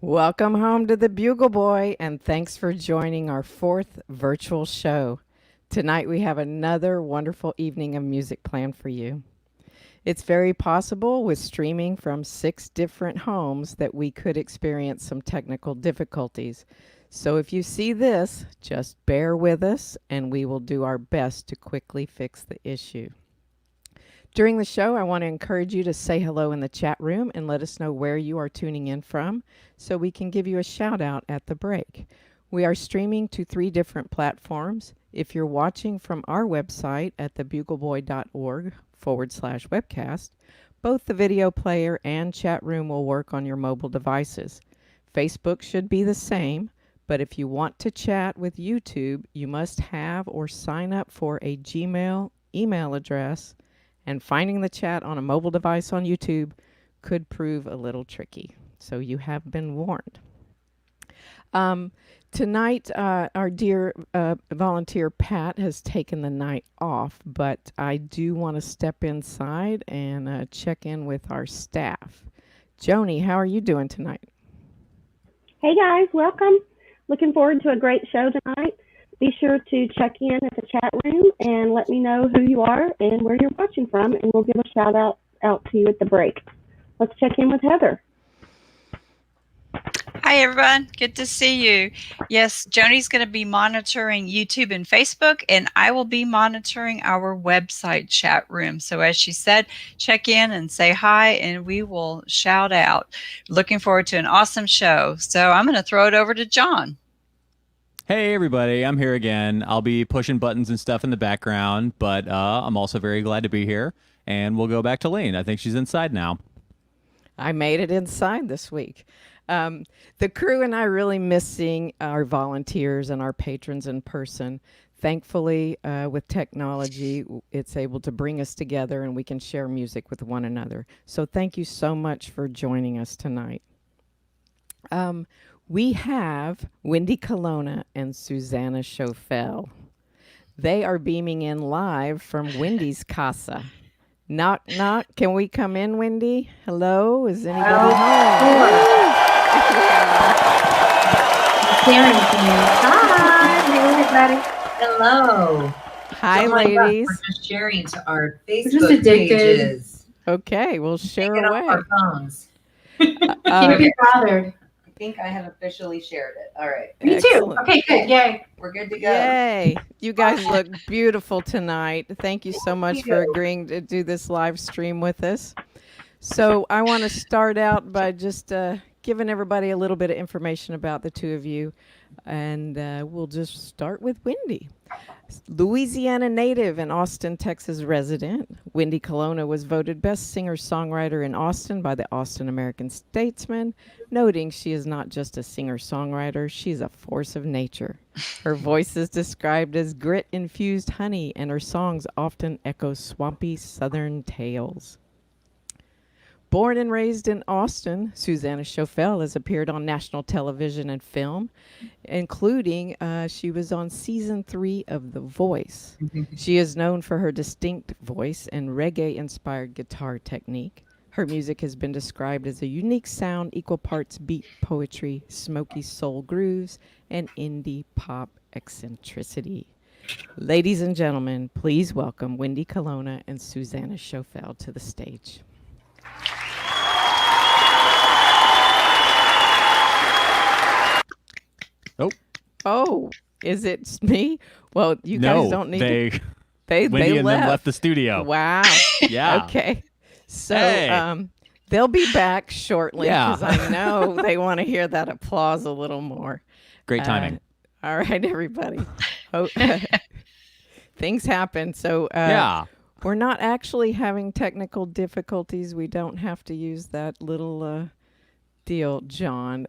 Welcome home to the Bugle Boy, and thanks for joining our fourth virtual show. Tonight we have another wonderful evening of music planned for you. It's very possible with streaming from 6 different homes that we could experience some technical difficulties. So if you see this, just bear with us and we will do our best to quickly fix the issue. During the show, I want to encourage you to say hello in the chat room and let us know where you are tuning in from so we can give you a shout out at the break. We are streaming to 3 different platforms. If you're watching from our website at thebugleboy.org/webcast, both the video player and chat room will work on your mobile devices. Facebook should be the same, but if you want to chat with YouTube, you must have or sign up for a Gmail email address, and finding the chat on a mobile device on YouTube could prove a little tricky. So you have been warned. Tonight, our dear volunteer Pat has taken the night off, but I do want to step inside and check in with our staff. Joni, how are you doing tonight? Hey guys, welcome. Looking forward to a great show tonight. Be sure to check in at the chat room and let me know who you are and where you're watching from, and we'll give a shout out to you at the break. Let's check in with Heather. Hi, everyone. Good to see you. Yes, Joni's going to be monitoring YouTube and Facebook, and I will be monitoring our website chat room. So as she said, check in and say hi, and we will shout out. Looking forward to an awesome show. So I'm going to throw it over to John. Hey everybody, I'm here again. I'll be pushing buttons and stuff in the background, but I'm also very glad to be here. And we'll go back to Lane. I think she's inside now. I made it inside this week. The crew and I really miss seeing our volunteers and our patrons in person. Thankfully, with technology, it's able to bring us together and we can share music with one another. So thank you so much for joining us tonight. We have Wendy Colonna and Suzanna Choffel. They are beaming in live from Wendy's casa. Knock, knock. Can we come in, Wendy? Hello? Is anybody home? Hi, everybody. Hello. Hi, ladies. We're just sharing to our Facebook pages. Okay, we'll share Take it away. off our phones. Keep it bothered. I think I have officially shared it. All right. Me Excellent. too. Okay, good. Yay. We're good to go. Yay. You guys look beautiful tonight. Thank you so much for agreeing to do this live stream with us. So I want to start out by just giving everybody a little bit of information about the two of you. And we'll just start with Wendy. Louisiana native and Austin, Texas resident, Wendy Colonna was voted Best Singer-Songwriter in Austin by the Austin American-Statesman, noting she is not just a singer-songwriter, she's a force of nature. Her voice is described as grit-infused honey, and her songs often echo swampy southern tales. Born and raised in Austin, Suzanna Choffel has appeared on national television and film, including she was on season 3 of The Voice. She is known for her distinct voice and reggae-inspired guitar technique. Her music has been described as a unique sound, equal parts beat poetry, smoky soul grooves, and indie pop eccentricity. Ladies and gentlemen, please welcome Wendy Colonna and Suzanna Choffel to the stage. Oh, is it me? Well, you guys don't need to. Wendy and them left the studio. Wow. Yeah. Okay. So Hey. they'll be back shortly Yeah. because I know they want to hear that applause a little more. Great timing. All right, everybody. Things happen. So Yeah. we're not actually having technical difficulties. We don't have to use that little deal, John,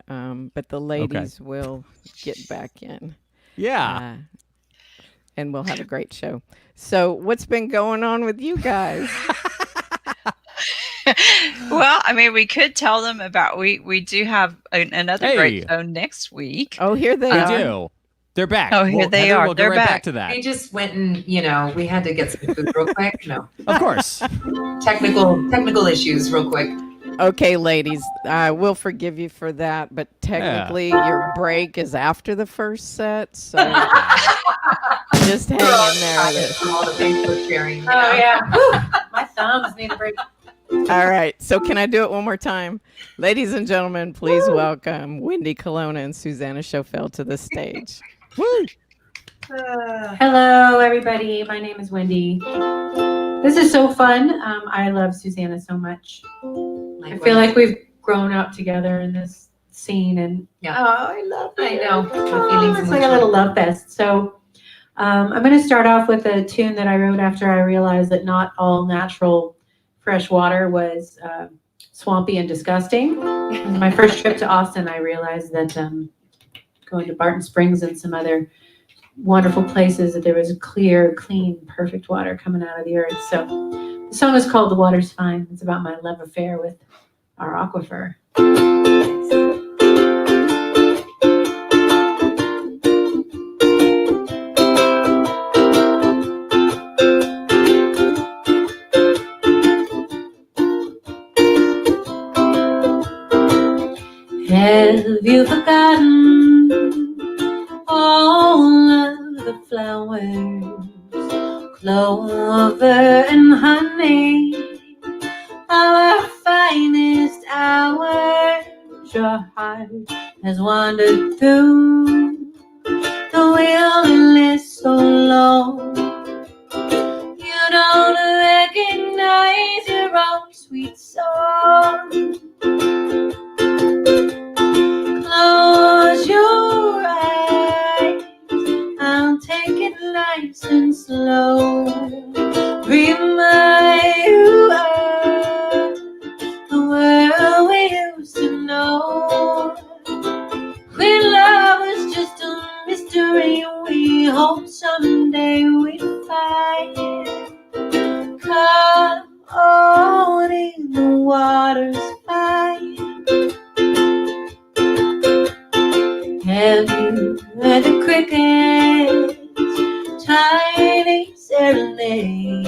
but the ladies will get back in. Yeah. And we'll have a great show. So what's been going on with you guys? Well, I mean, we could tell them about, we do have another great show next week. Oh, here they We are. do. They're back. Oh, here they are. We'll They're go right back back. to that. We just went and, we had to get some food real quick. No. Of course. Technical issues real quick. Okay, ladies, I will forgive you for that, but technically your break is after the first set, so just hang in there. From all the Facebook sharing. You Oh, know? yeah. Whew, my thumbs need a break. All right, so can I do it one more time? Ladies and gentlemen, please welcome Wendy Colonna and Suzanna Choffel to the stage. Woo! Hello, everybody. My name is Wendy. This is so fun. I love Susanna so much. I feel like we've grown up together in this scene, and Yeah. oh, I love it. I know. Oh, it's like a little love fest. So I'm going to start off with a tune that I wrote after I realized that not all natural fresh water was swampy and disgusting. My first trip to Austin, I realized that going to Barton Springs and some other wonderful places, that there was clear, clean, perfect water coming out of the earth. So the song is called "The Water's Fine." It's about my love affair with our aquifer. Have you forgotten all of the flowers, clover and honey, our finest hours? Your heart has wandered through the wilderness so long, you don't recognize your own sweet song. Close your eyes, I'll take it nice and slow. Remind you of the world we used to know, when love was just a mystery we hope someday we'd find. Come on in, the water's fine. Have you heard the crickets' tiny serenade?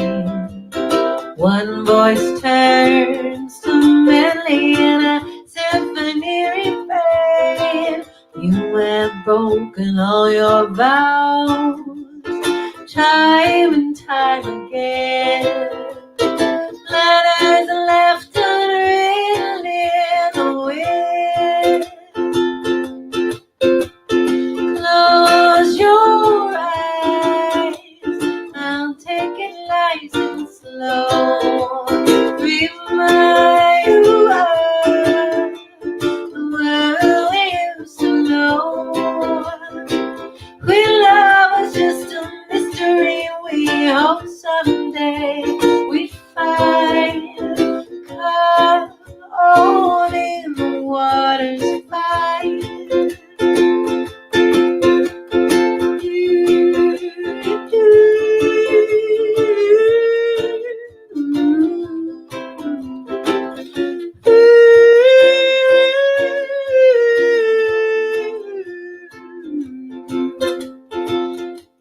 One voice turns to medley in a symphony refrain. You have broken all your vows, time and time again. Letters left unwritten in the wind. Close your eyes, I'll take it nice and slow. Remind you of the world we used to know, when love was just a mystery we hope someday we'd find. Come on in, the water's fine.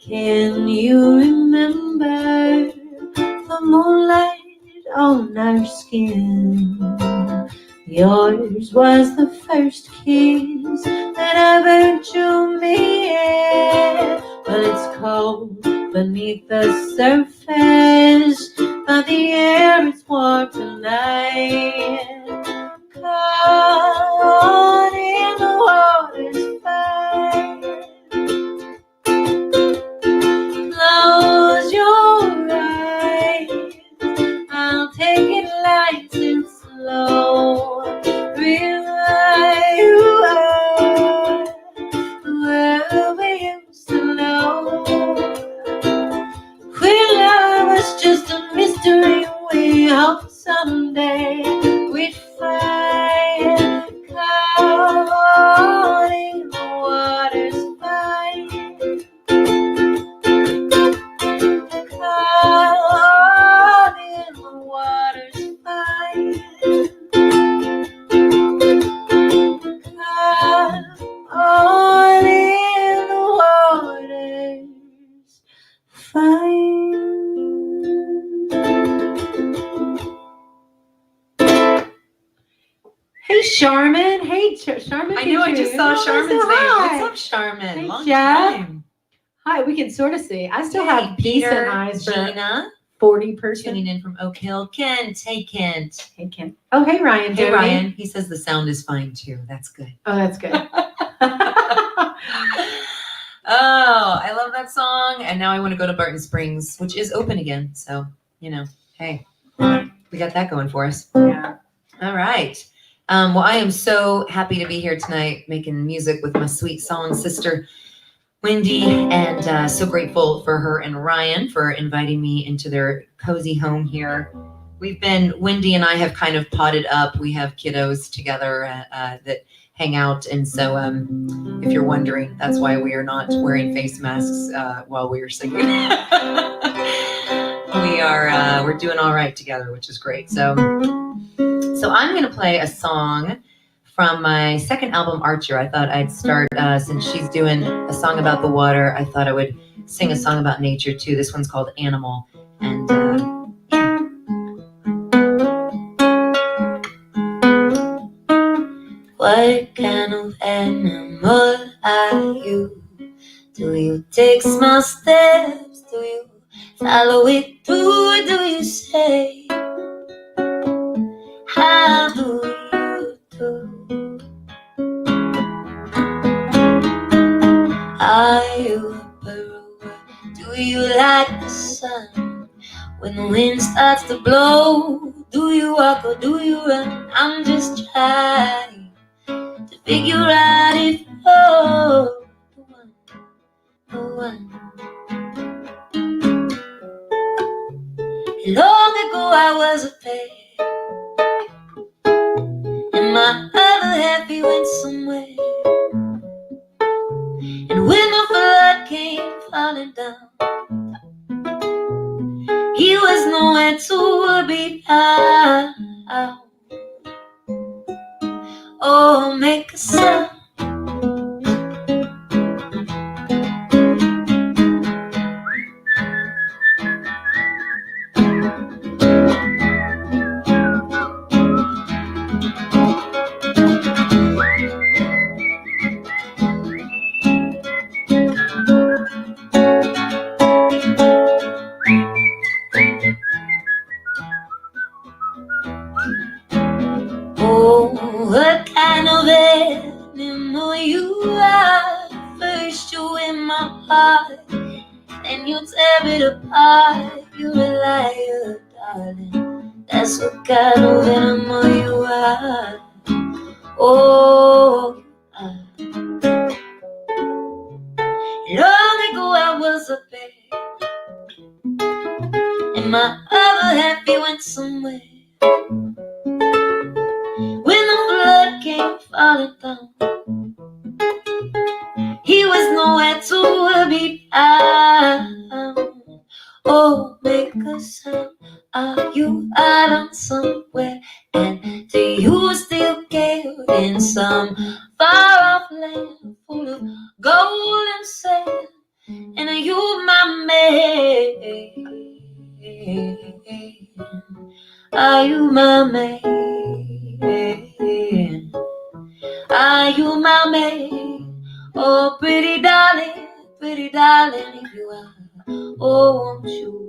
Can you remember the moonlight on our skin? Yours was the first kiss that ever drew me in. Well, it's cold beneath the surface, but the air is warm tonight. Come on in, the water's fine. Close your eyes, I'll take it light and slow. Remind you of where we used to know, when love was just a mystery we hope someday we'd Hey, Charmin. Hey, Charmin. I know, I just saw Charmin's name. Hi. What's up, Charmin? Hey, Long Jeff. time. Hi, we can sort of see. I still Hey, have decent Peter, eyes for Gina, 40%. tuning in from Oak Hill. Kent, hey, Kent. Hey, Kim. Oh, hey, Ryan. Hey, Jody. Ryan. He says the sound is fine, too. That's good. Oh, that's good. Oh, I love that song. And now I want to go to Barton Springs, which is open again. So, hey, we got that going for us. Yeah. All right. Well, I am so happy to be here tonight making music with my sweet song sister, Wendy, and so grateful for her and Ryan for inviting me into their cozy home here. Wendy and I have kind of potted up. We have kiddos together that hang out. And so if you're wondering, that's why we are not wearing face masks while we are singing. We're doing all right together, which is great. So I'm going to play a song from my second album, Archer. I thought I'd start, since she's doing a song about the water, I thought I would sing a song about nature too. This one's called Animal. And yeah. What kind of animal are you? Do you take small steps? Do you follow it through? Or do you say, how do you do? Are you a burrower? Do you like the sun? When the wind starts to blow, do you walk or do you run? I'm just trying to figure out if you're the one. Long ago I was a bear, and my other half he went somewhere. And when the flood came falling down, he was nowhere to be found. Oh, make a sound. Oh, what kind of animal you are? First you in my heart, then you tear it apart. You're a liar, darling. That's what kind of animal you are. Oh, long ago I was a bear, and my other half he went somewhere. When the flood came falling down, he was nowhere to be found. Oh, make a sound. Are you out on somewhere? And do you still care in some far off land full of gold and sand? And are you my man? Are you my man? Are you my man? Oh, pretty darling, if you are. Oh,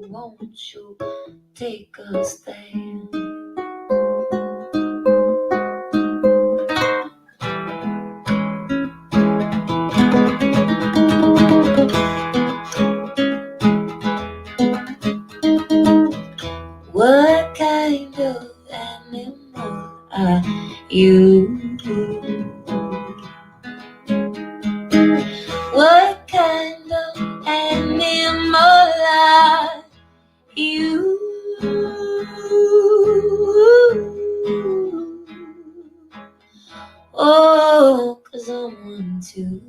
won't you take a stand? What kind of animal are you? What kind of animal are you? Oh, 'cause I'm one too.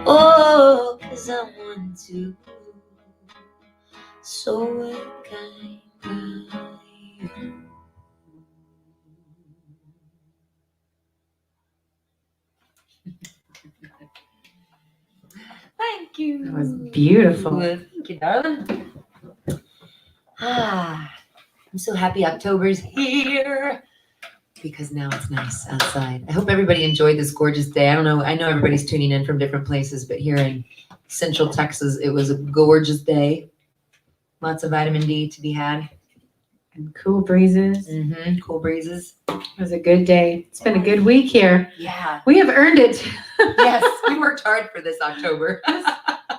Oh, 'cause I'm one too. So what kind are you? Thank you. That was beautiful. Thank you, darling. I'm so happy October's here. because now it's nice outside. I hope everybody enjoyed this gorgeous day. I don't know. I know everybody's tuning in from different places, but here in Central Texas, it was a gorgeous day. Lots of vitamin D to be had. And cool breezes. Mm-hmm. Cool breezes. It was a good day. It's been a good week here. Yeah. We have earned it. Yes, we worked hard for this October.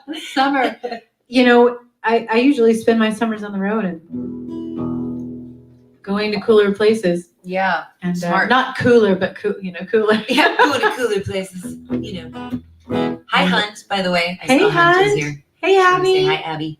This summer. You know, I usually spend my summers on the road and going to cooler places. Yeah. And Smart. not cooler, but cooler. Yeah, going to cooler places. You know. Hi, Hunt, by the way. Hey, saw Hunt is Hunt. here. Hey, Just wanna Abby. Say hi, Abby.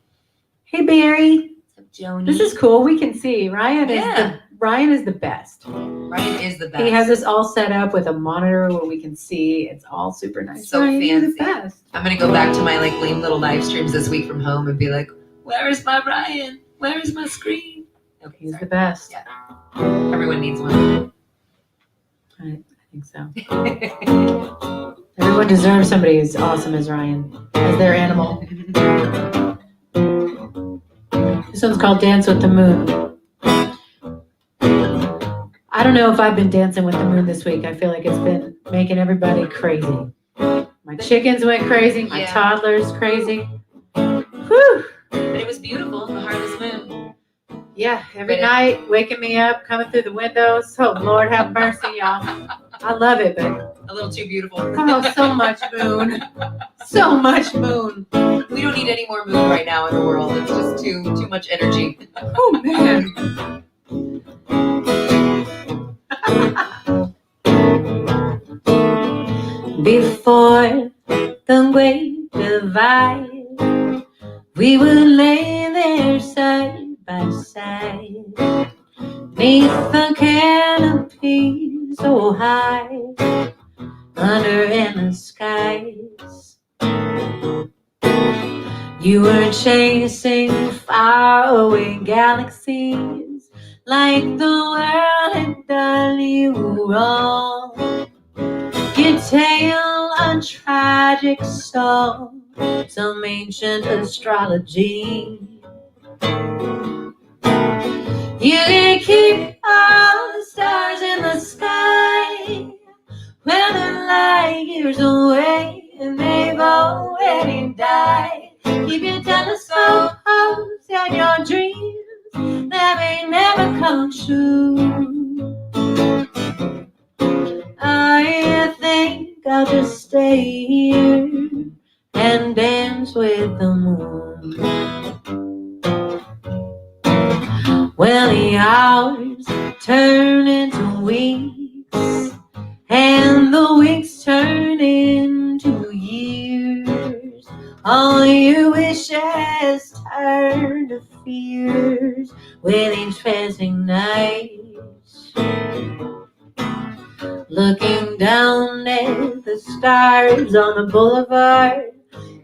Hey, Barry. What's up, Joni? This is cool. We can see Ryan Yeah. Ryan is the best. Ryan is the best. He has this all set up with a monitor where we can see. It's all super nice. So Ryan, you're the fancy. best. I'm gonna go back to my like lame little live streams this week from home and be like, "Where is my Ryan? Where is my screen?" Okay, He's sorry. the best. Yeah. Everyone needs one. I think so. Everyone deserves somebody as awesome as Ryan, as their animal. This one's called Dance with the Moon. I don't know if I've been dancing with the moon this week. I feel like it's been making everybody crazy. My chickens went crazy. My Yeah. toddler's crazy. Whew. But it was beautiful, the harvest moon. Yeah, every But night, waking me up, coming through the windows. Oh, Lord have mercy, y'all. I love it, but A little too beautiful. oh, so much moon. So much moon. We don't need any more moon right now in the world. It's just too much energy. Oh, man. Before the great divide, we would lay there side by side, neath the canopy so high, under in the skies. You were chasing faraway galaxies, like the world had done you wrong. Your tale a tragic song, some ancient astrology. You can keep all the stars in the sky, when they're light years away and they've already died. Keep your telescope hopes and your dreams that may never come true. I think I'll just stay here and dance with the moon. Well, the hours turn into weeks, and the weeks turn into years. All your wishes turn to fears with each passing night. Looking down at the stars on the boulevard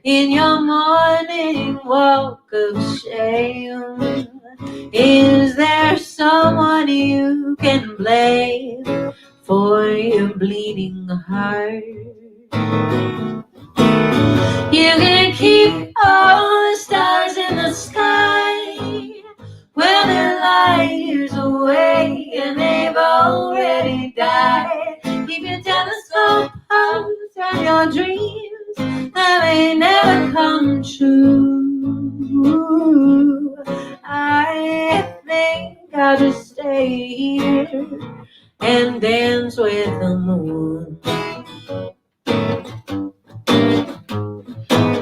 in your morning walk of shame, is there someone you can blame for your bleeding heart? You can keep all the stars in the sky, when they're light years away and they've already died. Keep your telescope hopes and your dreams that may never come true. I think I'll just stay here and dance with the moon.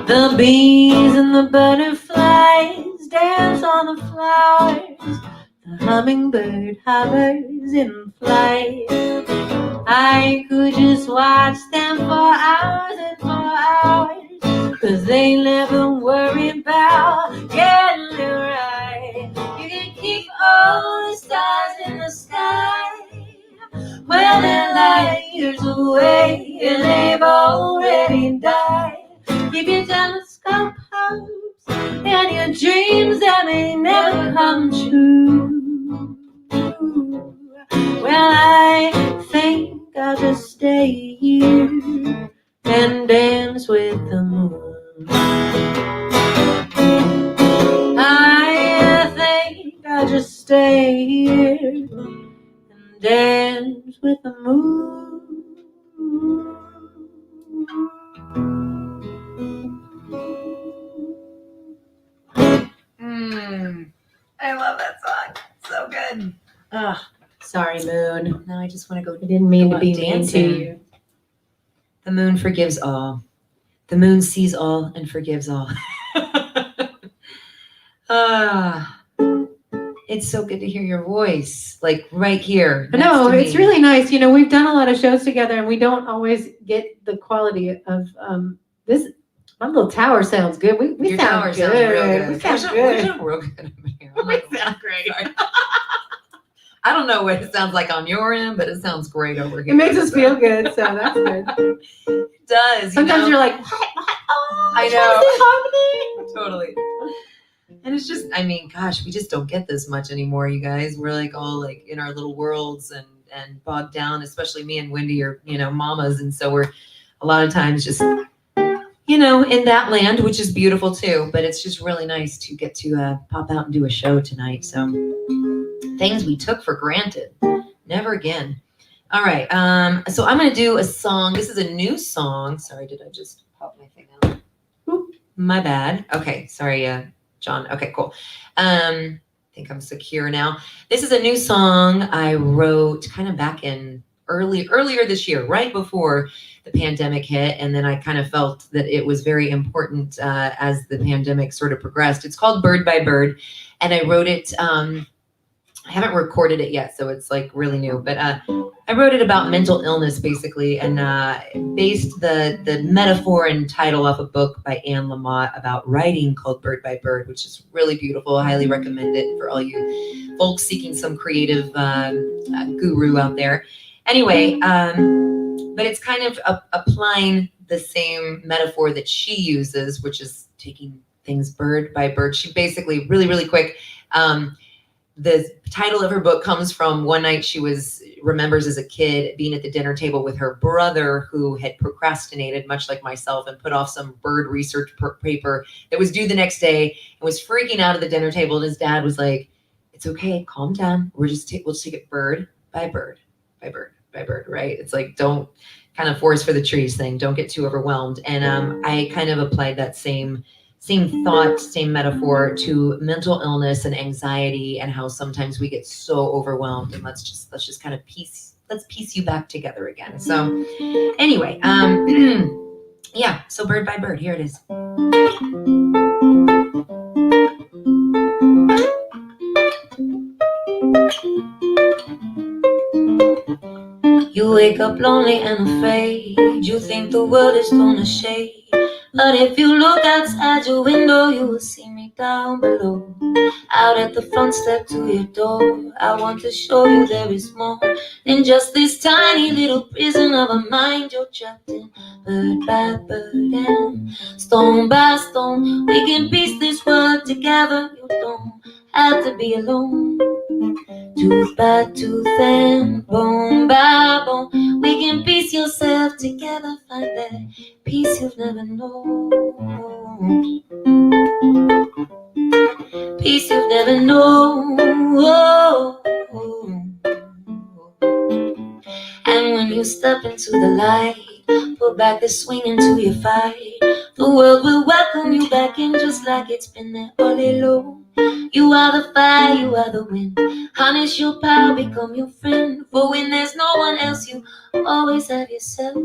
The bees and the butterflies dance on the flowers. The hummingbird hovers in flight. I could just watch them for hours and for hours, 'cause they never worry about getting it right. You can keep all the stars in the sky, well, they're light years away and they've already died. Keep your telescope hopes and your dreams that may never come true. Well, I think I'll just stay here and dance with the moon. I think I'll just stay here and dance with the moon. I love that song. So good. Ugh, sorry, Moon. Now I just want to go. I didn't mean Go to be out mean to dancing. you. The moon forgives all. The moon sees all and forgives all. It's so good to hear your voice, like right here. No, next to it's me. really nice. You know, we've done a lot of shows together, and we don't always get the quality of this. My little tower sounds good. We Your sound tower good. sounds real good. We sound We good. sound real good over here. We sound great. Sorry. I don't know what it sounds like on your end, but it sounds great over here. It makes us feel good, so that's good. It does. Sometimes you know? you're like, what? Oh, I I'm trying to know. say harmony. Totally. And it's just, I mean, gosh, we just don't get this much anymore, you guys. We're like all like in our little worlds and bogged down, especially me and Wendy are, you know, mamas. And so we're a lot of times just, you know, in that land, which is beautiful too. But it's just really nice to get to pop out and do a show tonight. So things we took for granted. Never again. All right. So I'm going to do a song. This is a new song. Sorry, did I just pop my thing out? Oop, my bad. Okay. Sorry, John. Okay, cool. I think I'm secure now. This is a new song I wrote kind of back in earlier this year, right before the pandemic hit. And then I kind of felt that it was very important as the pandemic sort of progressed. It's called Bird by Bird. And I wrote it, I haven't recorded it yet, so it's like really new, but I wrote it about mental illness basically, and based the metaphor and title off a book by Anne Lamott about writing called Bird by Bird, which is really beautiful. I highly recommend it for all you folks seeking some creative guru out there. Anyway, but it's kind of applying the same metaphor that she uses, which is taking things bird by bird. She basically, really quick, the title of her book comes from one night she remembers as a kid being at the dinner table with her brother who had procrastinated, much like myself, and put off some bird research paper that was due the next day and was freaking out at the dinner table. And his dad was like, "It's okay, calm down. We'll just take it bird by bird by bird by bird," right? It's like, don't kind of forest for the trees thing. Don't get too overwhelmed. And I kind of applied that same thought, same metaphor to mental illness and anxiety, and how sometimes we get so overwhelmed. And let's just kind of piece you back together again. So anyway, yeah, so Bird by Bird, here it is. You wake up lonely and afraid. You think the world is gonna shade. But if you look outside your window, you will see me down below. Out at the front step to your door, I want to show you there is more than just this tiny little prison of a mind you're trapped in. Bird by bird and stone by stone, we can piece this world together. You don't have to be alone. Tooth by tooth and bone by bone, we can piece yourself together. Find that peace you've never known. Peace you've never known. And when you step into the light, put back the swing into your fight, the world will welcome you back in just like it's been there all along. You are the fire, you are the wind. Harness your power, become your friend. For when there's no one else, you always have yourself.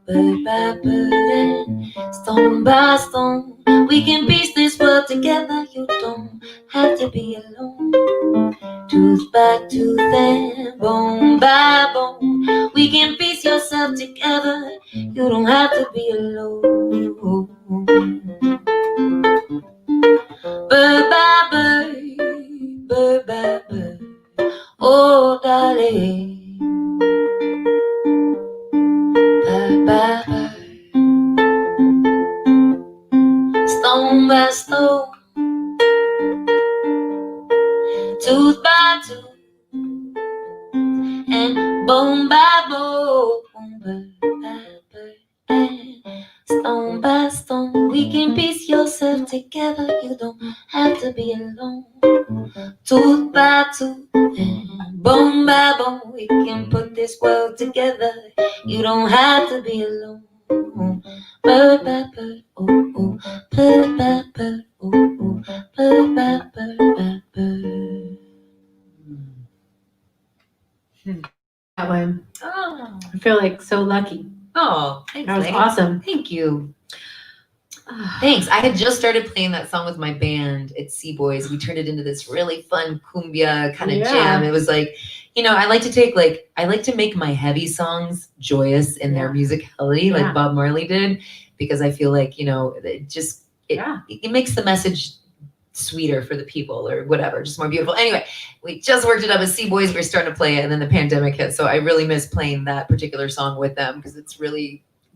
Bird by bird and stone by stone, we can piece this world together. You don't have to be alone. Tooth by tooth and bone by bone, we can piece yourself together. You don't have to be alone. Bird by bird, bird by bird, oh darling. Bird by bird, stone by stone, tooth by tooth, and bone by bone. Bird by bird and stone by stone, we can piece yourself together. You don't have to be alone. Tooth by tooth and bone by bone, know we can put this world together. You don't have to be alone. Bird by bird, ooh, ooh. Bird by bird, ooh, ooh. Bird by bird by bird. That one. Oh, I feel like so lucky. Thanks, That was lady. awesome. Thank you. Thanks. I had just started playing that song with my band at Sea Boys. We turned it into this really fun cumbia kind of Yeah. jam. It was like, I like to make my heavy songs joyous in their musicality, like Yeah. Bob Marley did, because I feel like, it makes the message sweeter for the people or whatever, just more beautiful. Anyway, we just worked it up as Sea Boys. We were starting to play it, and then the pandemic hit. So I really miss playing that particular song with them because it's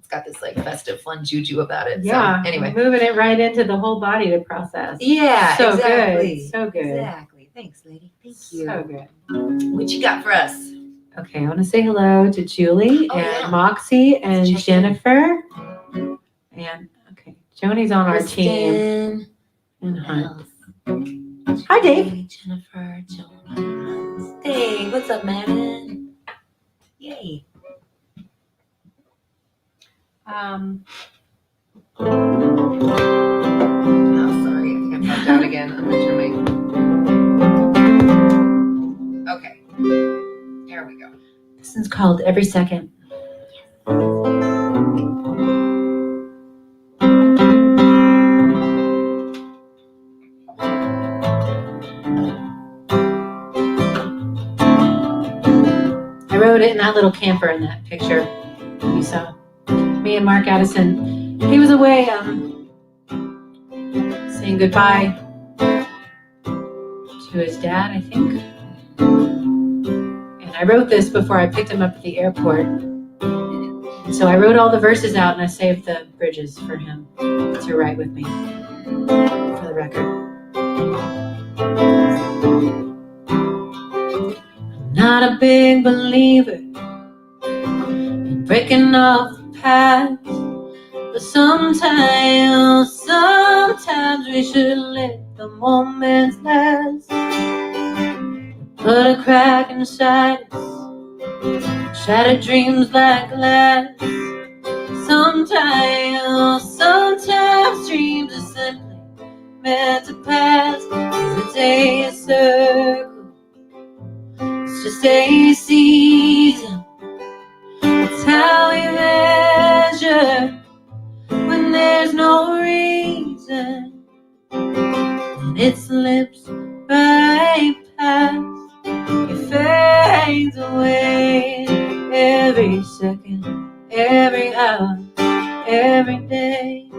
got this like festive, fun juju about it. Yeah. So anyway, Moving it right into the whole body to process. yeah, So exactly. good. So good. Exactly. Thanks, lady. Thank you. So good. What you got for us? Okay, I want to say hello to Julie Oh, and yeah. Moxie and Check in. Jennifer. And okay, Joni's on our team. Kristen, And Hunt. Elf, Hi, Dave. Julie, Jennifer, Joni. Hey, what's up, Madden? Yay. Oh, sorry. I think I popped out again. I'm gonna turn my. Okay. There we go. This one's called Every Second. I wrote it in that little camper in that picture you saw. Me and Mark Addison. He was away saying goodbye to his dad, I think. And I wrote this before I picked him up at the airport. So I wrote all the verses out and I saved the bridges for him to write with me for the record. I'm not a big believer in breaking off the past, but sometimes we should let the moments last. Put a crack inside us, shattered dreams like glass. Sometimes dreams are simply meant to pass. It's a day, a circle, it's just a season. It's how we measure when there's no reason, and it slips right past. It fades away every second, every hour, every day.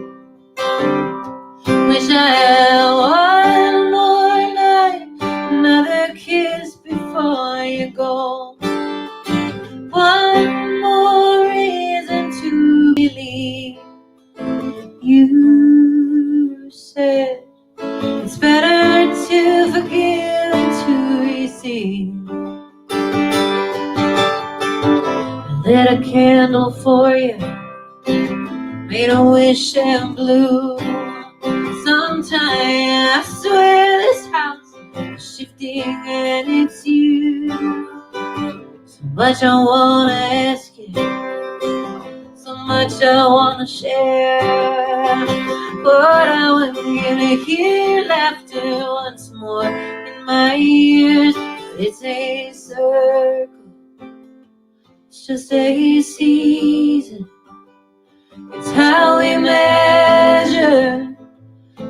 Wish I had one more night, another kiss before you go. One more reason to believe. You said it's better to forgive than to receive. I lit a candle for you, made a wish and blew. Sometimes I swear this house is shifting and it's you. So much I wanna ask you, so much I wanna share, but I want to hear laughter once more in my ears. It's a circle, it's just a season. It's how we measure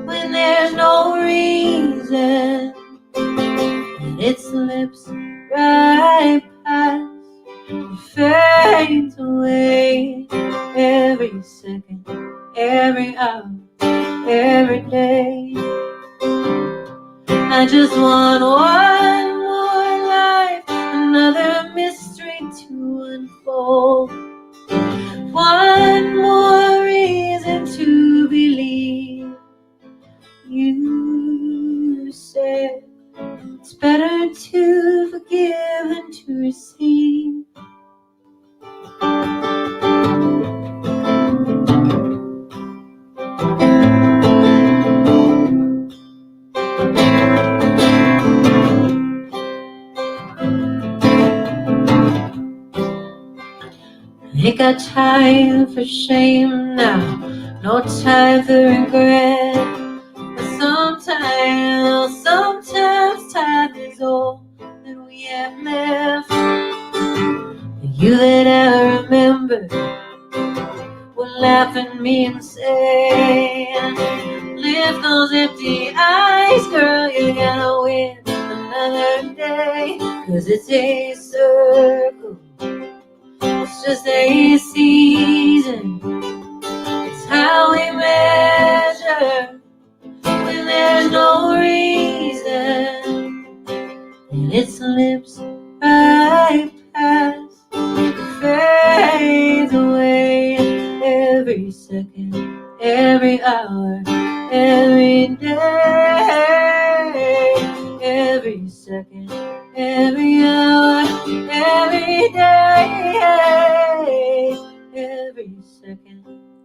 when there's no reason, and it slips right past. It fades away every second, every hour, every day. I just want one more life, another mystery to unfold. One more reason to believe. You said it's better to forgive than to receive. Ain't got time for shame now, no time for regret. But sometimes time is all that we have left. The you that I remember will laugh at me and say, lift those empty eyes, girl, you gotta win another day. 'Cause it's a circle, it's just a season. It's how we measure when there's no reason. And it slips right past, fades away. Every second, every hour, every day. Every second, every hour, every day. Every second,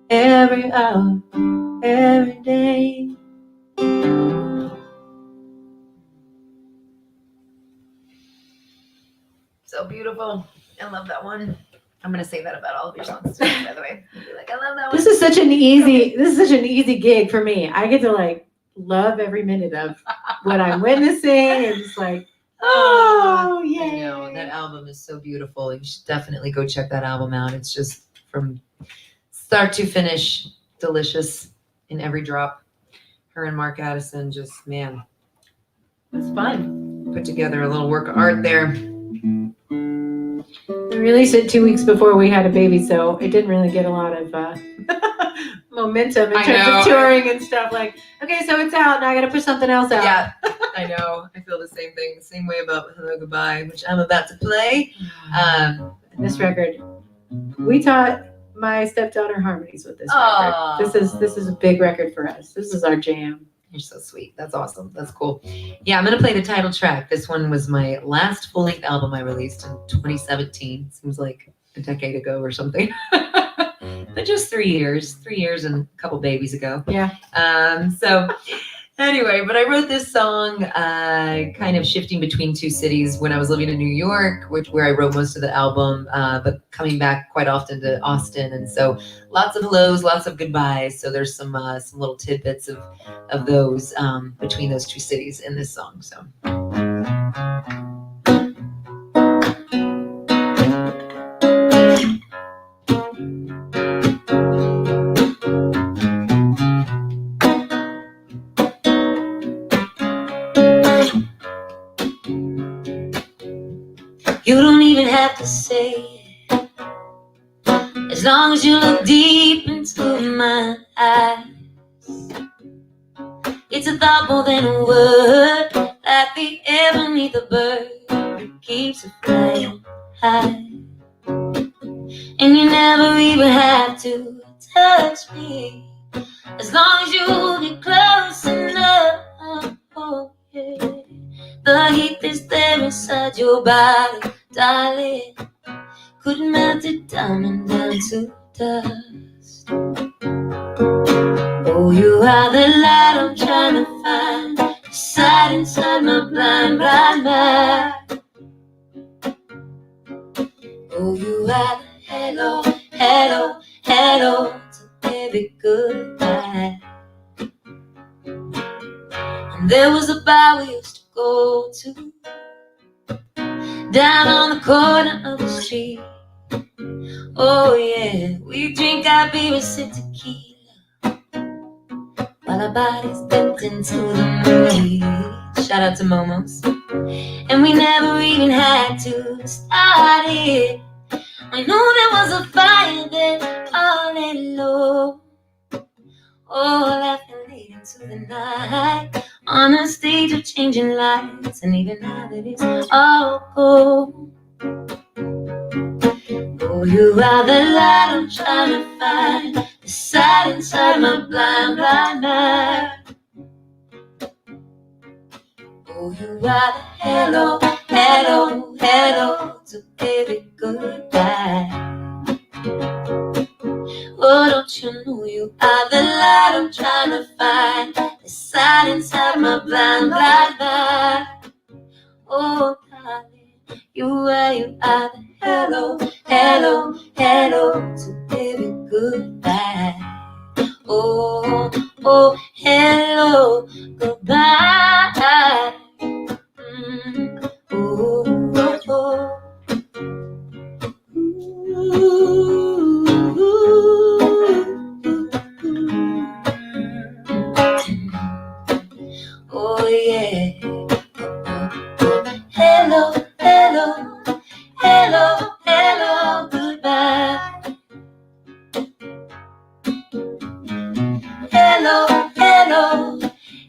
every hour, every day. So beautiful. I love that one. I'm gonna say that about all of your songs too, by the way. I'll be like, I love that one. This is such an easy gig for me. I get to like love every minute of what I'm witnessing and just like, oh yeah. I know that album is so beautiful. You should definitely go check that album out. It's just from start to finish, delicious in every drop. Her and Mark Addison just, man, It's fun. put together a little work of art there. We released it 2 weeks before we had a baby, so it didn't really get a lot of momentum in I terms know. of touring and stuff. Like, okay, so it's out, now I gotta push something else out. Yeah, I know. I feel the same thing, the same way about Hello Goodbye, which I'm about to play. This record, we taught my stepdaughter harmonies with this Aw. record. This is a big record for us. This is our jam. You're so sweet. That's awesome. That's cool. Yeah, I'm going to play the title track. This one was my last full-length album I released in 2017. Seems like a decade ago or something. But just 3 years. 3 years and a couple babies ago. Yeah. So anyway, but I wrote this song kind of shifting between two cities when I was living in New York, where I wrote most of the album, but coming back quite often to Austin. And so lots of hellos, lots of goodbyes. So there's some little tidbits of those between those two cities in this song. So. You don't even have to say it, as long as you look deep into my eyes. It's a thought more than a word, like the air beneath a bird that keeps it flying high. And you never even have to touch me, as long as you get close enough. Oh, yeah. The heat is there inside your body, darling. Couldn't melt it down and down to dust. Oh, you are the light I'm trying to find, inside my blind mind. Oh, you are the hello to every goodbye. And there was a bar we used to go to, down on the corner of the street. Oh yeah, we drink our beer and sip tequila, while our bodies dipped into the movies. Shout out to Momo's. And we never even had to start it. I knew there was a fire there all alone. Oh, laughing late into the night, on a stage of changing lights. And even now that it's all cold, oh, you are the light I'm trying to find, the sight inside my blind mind. Oh, you are the hello to every goodbye. Oh, don't you know you are the light I'm trying to find, the sight inside my blind mind. Oh, darling, You are the hello, hello, hello. So baby, goodbye. Oh, oh, hello, goodbye. Oh, oh, oh. Oh yeah. Hello, hello, hello, hello, goodbye. Hello, hello,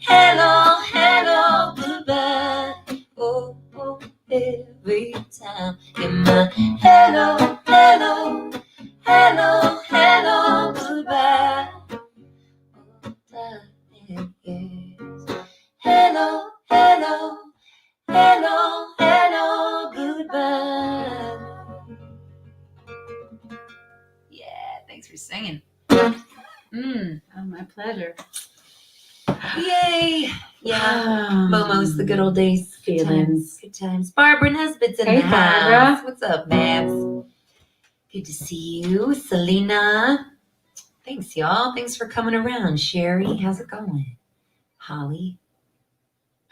hello, hello, goodbye. Oh, oh, every time in my hello, hello, hello, hello, goodbye. Oh, darling, yes. Hello, hello, hello, hello, goodbye. Yeah, thanks for singing. Oh, my pleasure. Yay! Yeah, Momo's the good old days. Good Feelings. times. Good times. Barbara Nesbitt's in Hey, the house. Barbara. What's up, Babs? Good to see you. Selena. Thanks, y'all. Thanks for coming around. Sherry, how's it going? Holly.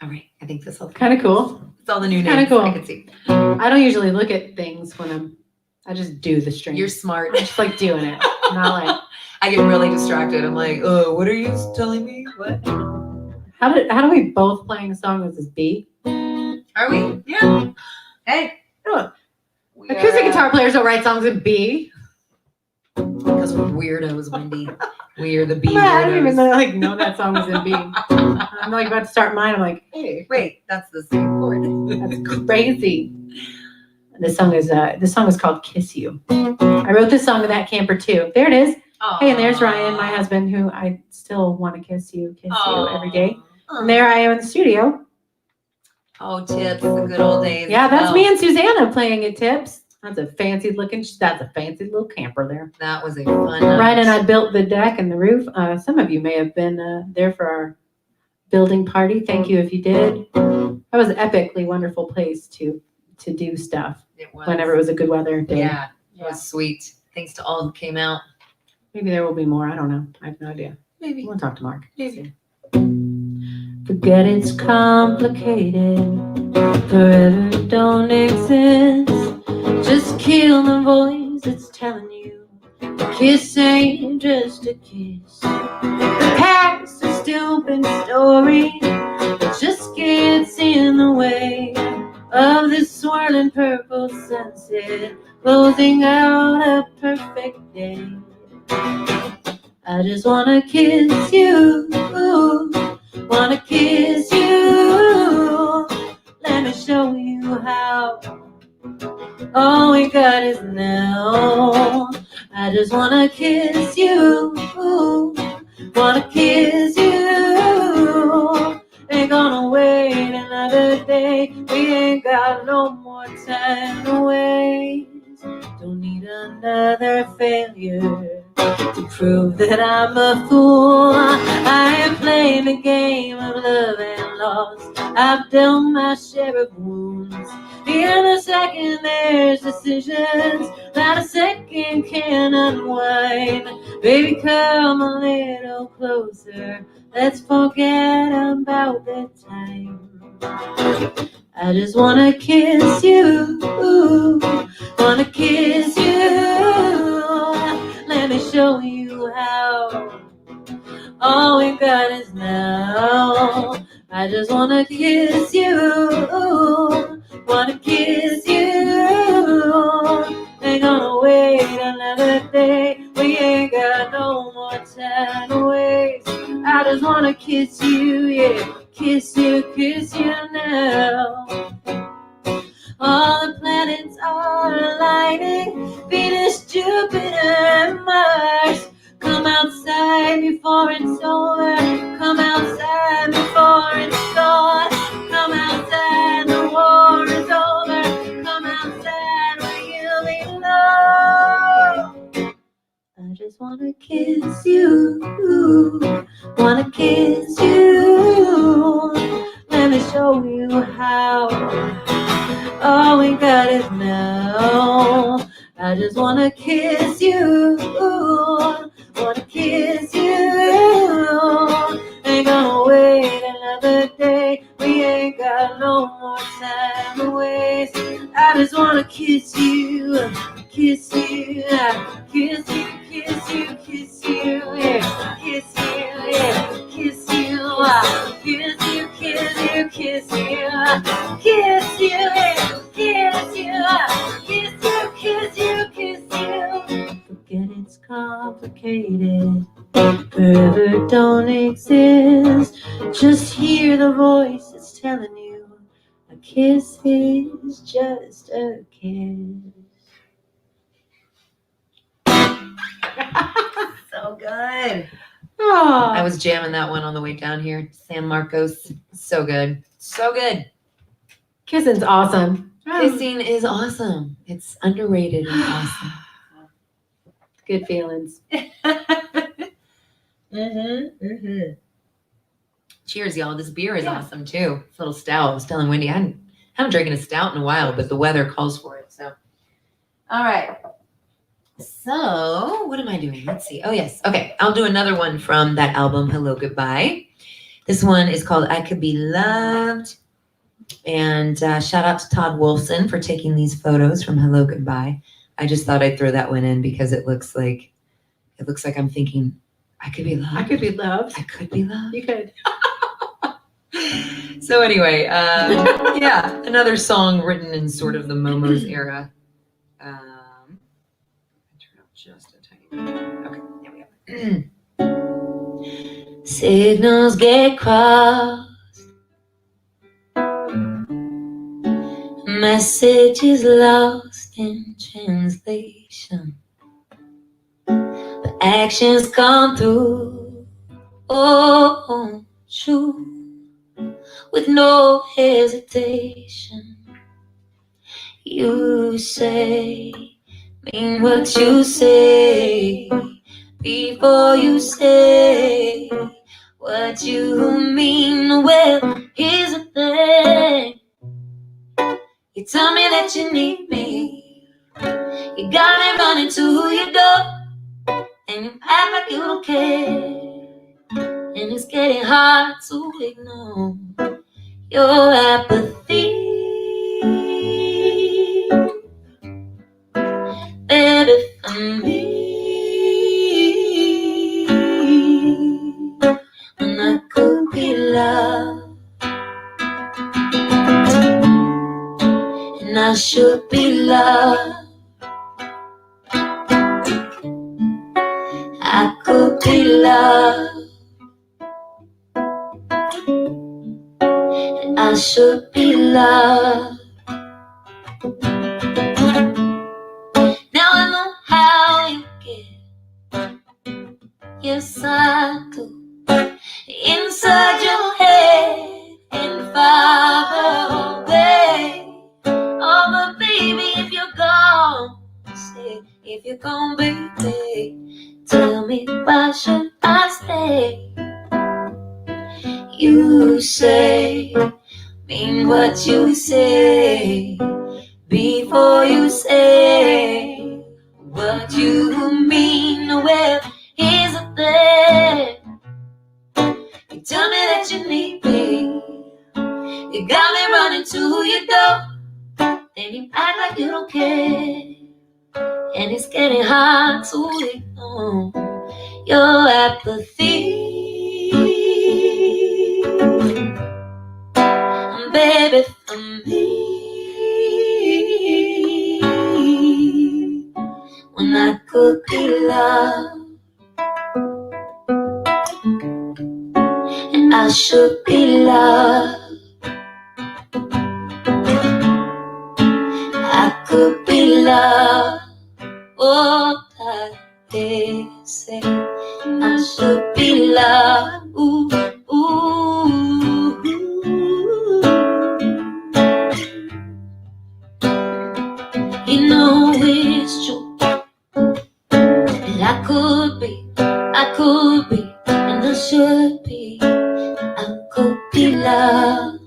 All right, I think this will Kind of cool. It's all the new Kinda names cool. I can see. I don't usually look at things when I just do the string. You're smart. I just like doing it. Not like, I get really distracted. I'm like, oh, what are you telling me? What? how do we both playing a song with this B? Are we? Yeah. Hey. Oh, We acoustic are, guitar players don't write songs in B. Because we're weirdos, Wendy. We are the B I don't even weirdos. know that song was in B. I'm like about to start mine. I'm like, hey, Wait, that's the same chord. that's crazy. This song is called Kiss You. I wrote this song with that camper too. There it is. Hey, and there's Ryan, my husband, who I still want to kiss you every day. And there I am in the studio. Oh, Tips, the good old days. Yeah, that's Well, me and Susanna playing at Tips. That's a fancy little camper there. That was a fun night. Ryan and I built the deck and the roof. Some of you may have been there for our building party. Thank you if you did. That was an epically wonderful place to do stuff It was. whenever it was a good weather day. Yeah, it was sweet. Thanks to all who came out. Maybe there will be more. I don't know. I have no idea. Maybe. We'll talk to Mark. Maybe. Forget it's complicated. Forever don't exist. Just kill the voice that's telling you a kiss ain't just a kiss. The past is stupid story. It just gets in the way of this swirling purple sunset, closing out a perfect day. I just wanna kiss you, wanna kiss you. Let me show you how. All we got is now. I just wanna kiss you, wanna kiss you. Ain't gonna wait another day. We ain't got no more time to waste. Don't need another failure to prove that I'm a fool. I am playing a game of love and loss. I've dealt my share of wounds. In a second there's decisions that a second can unwind. Baby, come a little closer. Let's forget about the time. I just wanna kiss you, wanna kiss you. Let me show you how. All we got is now. I just wanna kiss you, wanna kiss you. Ain't gonna wait another day. We ain't got no more time to waste. I just wanna kiss you, yeah. Kiss you now. All the planets are aligning. Venus, Jupiter, and Mars. Come outside before it's over. Come outside before it's gone. Come outside, the war is over. Come outside where you belong. I just wanna kiss you, wanna kiss you. Let me show you how. Oh, we got it now. I just wanna kiss you. Wanna kiss you. Ain't gonna wait another day. We ain't got no more time to waste. I just wanna kiss you. Kiss you. Kiss you. Kiss you. Kiss you. Yeah. Kiss you. Yeah. Kiss you. Kiss you. Kiss you. Kiss you. Kiss you. Yeah. Kiss you. Kiss you. Kiss you. Kiss you. Forget it's complicated. Forever don't exist. Just hear the voice that's telling you a kiss is just a kiss. So good. Oh, I was jamming that one on the way down here. San Marcos. So good. So good. kissing's awesome. Kissing is awesome. It's underrated and awesome. Good feelings. Cheers, y'all. This beer is awesome too. It's a little stout. I was telling Wendy, I haven't drinking a stout in a while, but the weather calls for it. So, all right. So, what am I doing? Let's see. Oh, yes. Okay. I'll do another one from that album, Hello, Goodbye. This one is called I Could Be Loved. And shout out to Todd Wolfson for taking these photos from Hello, Goodbye. I just thought I'd throw that one in because it looks like I'm thinking, I could be loved. I could be loved. I could be loved. You could. So anyway, yeah, another song written in sort of the Momo's era. Turn up just a tiny bit. Okay, there we go. Signals get crossed. Message is lost in translation. But actions come through. Oh, true. With no hesitation, you say, mean what you say, before you say what you mean. Well, here's the thing, you tell me that you need me, you got me running to your door, and you act like you don't care, and it's getting hard to ignore your apathy, baby, for me. When I could be loved, and I should be loved. I could be loved. I should be loved. Now I know how you get. Yes, I do. Inside your head and far away. Oh, but baby, if you're gone, say, if you're gone, baby, tell me why should I stay? You say, mean what you say, before you say what you mean. Well, here's the thing, you tell me that you need me, you got me running to your door, then you act like you don't care, and it's getting hard to ignore your apathy. Baby, for me, when I could be loved, and I should be loved. I could be loved. Oh, I say I should be loved. Ooh, ooh, ooh. You know it's true, and I could be, and I should be. I could be loved.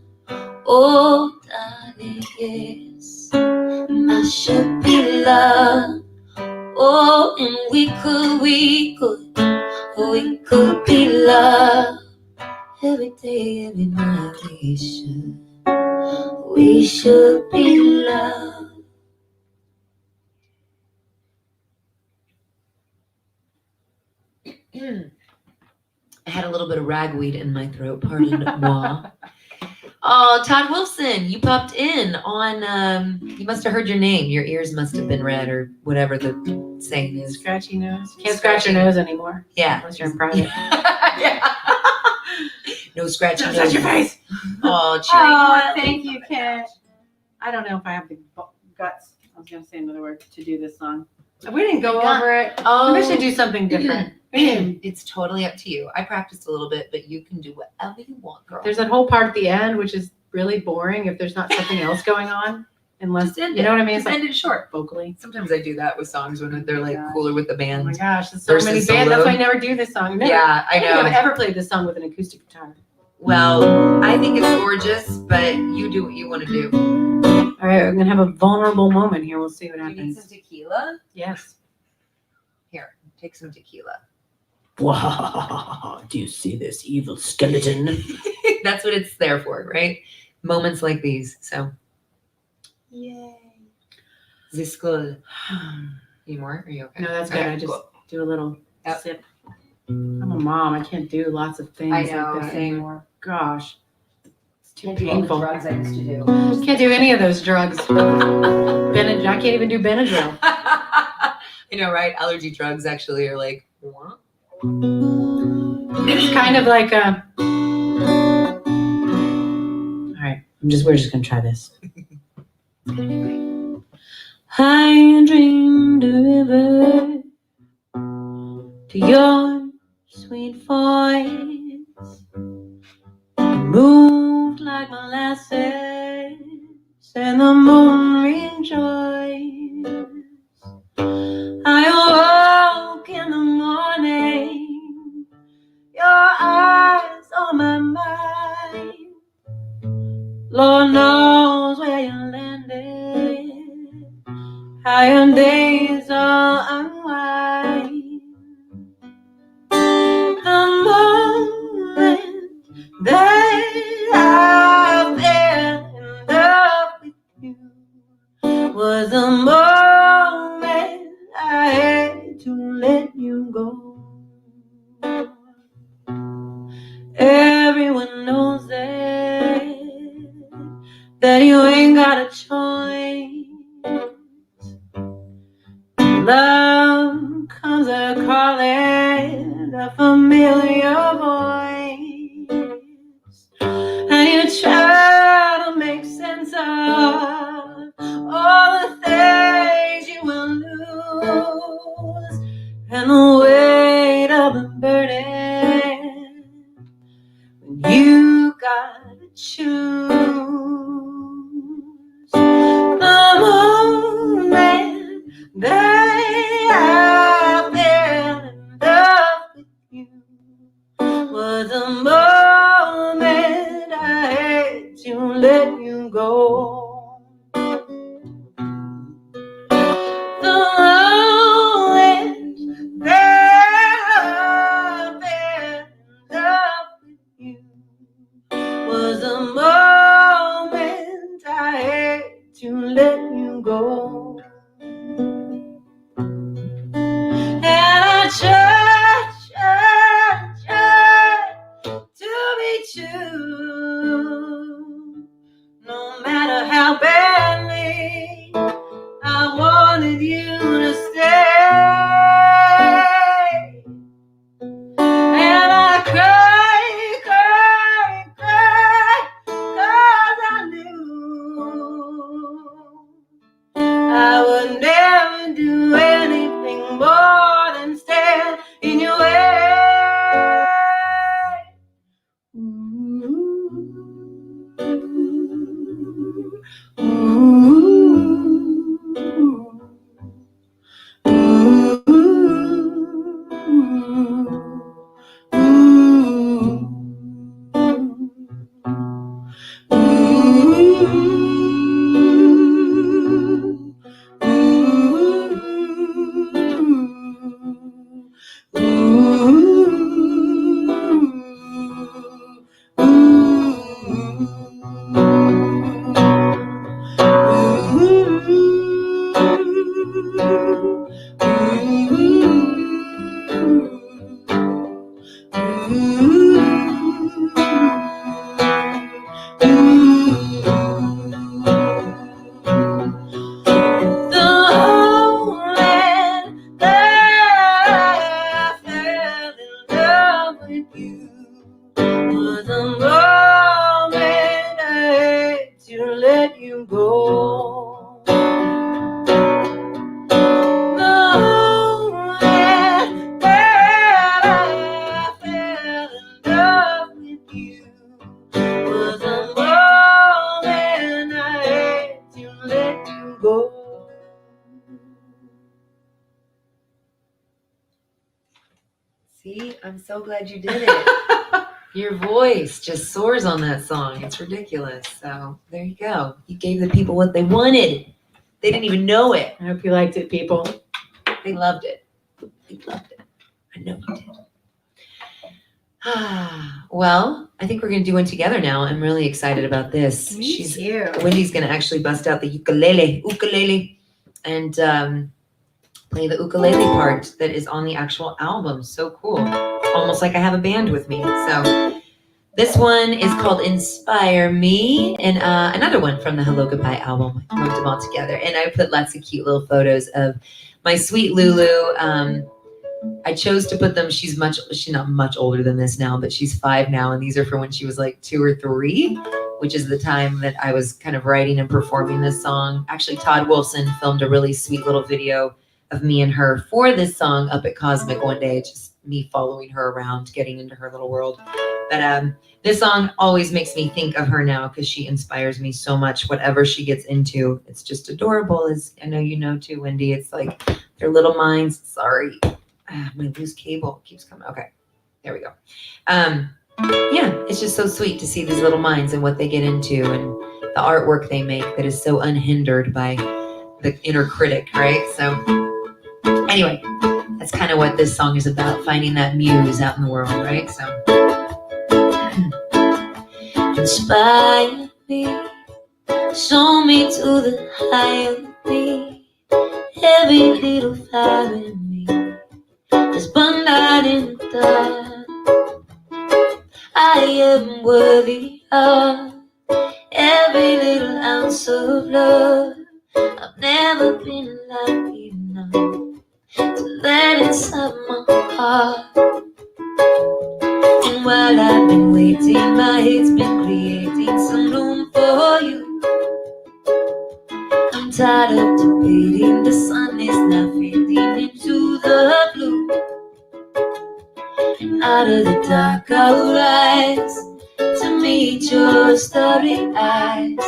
Oh, darling, yes, love. Oh, and we could be love. Every day, every night we should be love. I had a little bit of ragweed in my throat, pardon moi. Oh, Todd Wilson, you popped in on, you must have heard your name. Your ears must have been red or whatever the saying is. Scratchy nose. Can't scratch your nose anymore. Yeah. Unless you're in private. Yeah. No scratching. Don't touch your face. Oh, Oh, thank you, Ken. I don't know if I have the guts. I was going to say another word to do this song. We didn't go over it. Oh, We should do something different. It's totally up to you. I practiced a little bit, but you can do whatever you want, girl. There's that whole part at the end, which is really boring if there's not something else going on. Unless, Just end you know it. what I mean? It's Just like end it short. vocally. Sometimes I do that with songs when they're like Yeah. cooler with the Oh band. my gosh, there's so Versus many bands. solo. That's why I never do this song. Never. Yeah, I I don't think I've know. ever played this song with an acoustic guitar. Well, I think it's gorgeous, but you do what you want to do. All right, we're going to have a vulnerable moment here. We'll see what Do you need happens. some tequila? Yes. Here, take some tequila. Wow, do you see this evil skeleton? That's what it's there for, right? Moments like these. So, Yay. this good. Any more? Are you okay? No, that's good. Okay, I just cool. do a little Yep. sip. I'm a mom. I can't do lots of things I know, like that same. anymore. Gosh. It's too Can't do all the painful. drugs I used to do. Can't do any of those drugs. Benadryl. I can't even do Benadryl. I know, right? Allergy drugs actually are like, what? It's kind of like a. All right, we're just gonna try this. I dreamed a river to your sweet voice, moved like molasses, and the moon rejoiced. I awoke in the morning, your eyes on my mind. Lord knows where you landed, how your days are unwind. The moment that I fell in love with you was the moment I had to let you go. Everyone knows that you ain't got a choice. Love comes a calling, a familiar voice, and you try to make sense of all the things you will lose, and the weight of the burden when you gotta choose. The moment that I fell in love with you was the moment I had to let you go. The moment that I fell in love with you was the moment I had to let you go. And I tried to be true, no matter how badly I wanted you to stay. And I cried, 'cause I knew I would never do anything more than stand in your way. See, I'm so glad you did it. Your voice just soars on that song. It's ridiculous. So there you go. You gave the people what they wanted. They didn't even know it. I hope you liked it, people. They loved it. They loved it. I know you did. Well, I think we're going to do one together now. I'm really excited about this. Wendy's going to actually bust out the ukulele, and play the ukulele part that is on the actual album. So cool. Almost like I have a band with me. So this one is called Inspire Me, and another one from the Hello Goodbye album. I lumped them all together, and I put lots of cute little photos of my sweet Lulu. I chose to put them, she's not much older than this now, but she's 5 now, and these are from when she was like 2 or 3, which is the time that I was kind of writing and performing this song. Actually, Todd Wolfson filmed a really sweet little video of me and her for this song up at Cosmic one day, just me following her around, getting into her little world. But this song always makes me think of her now because she inspires me so much. Whatever she gets into, it's just adorable. As I know you know too, Wendy. It's like their little minds. Sorry. My loose cable keeps coming. Okay, there we go. Yeah, it's just so sweet to see these little minds and what they get into and the artwork they make that is so unhindered by the inner critic, right? So anyway, that's kind of what this song is about, finding that muse out in the world, right? So inspire me, show me to the higher me, every little fire in me is burned out in the dark. I am worthy of every little ounce of love. I've never been lucky enough to let inside my heart. And while I've been waiting, my head's been creating some room for you. I'm tired of debating, the sun is now fading into the blue. And out of the dark I'll rise to meet your starry eyes.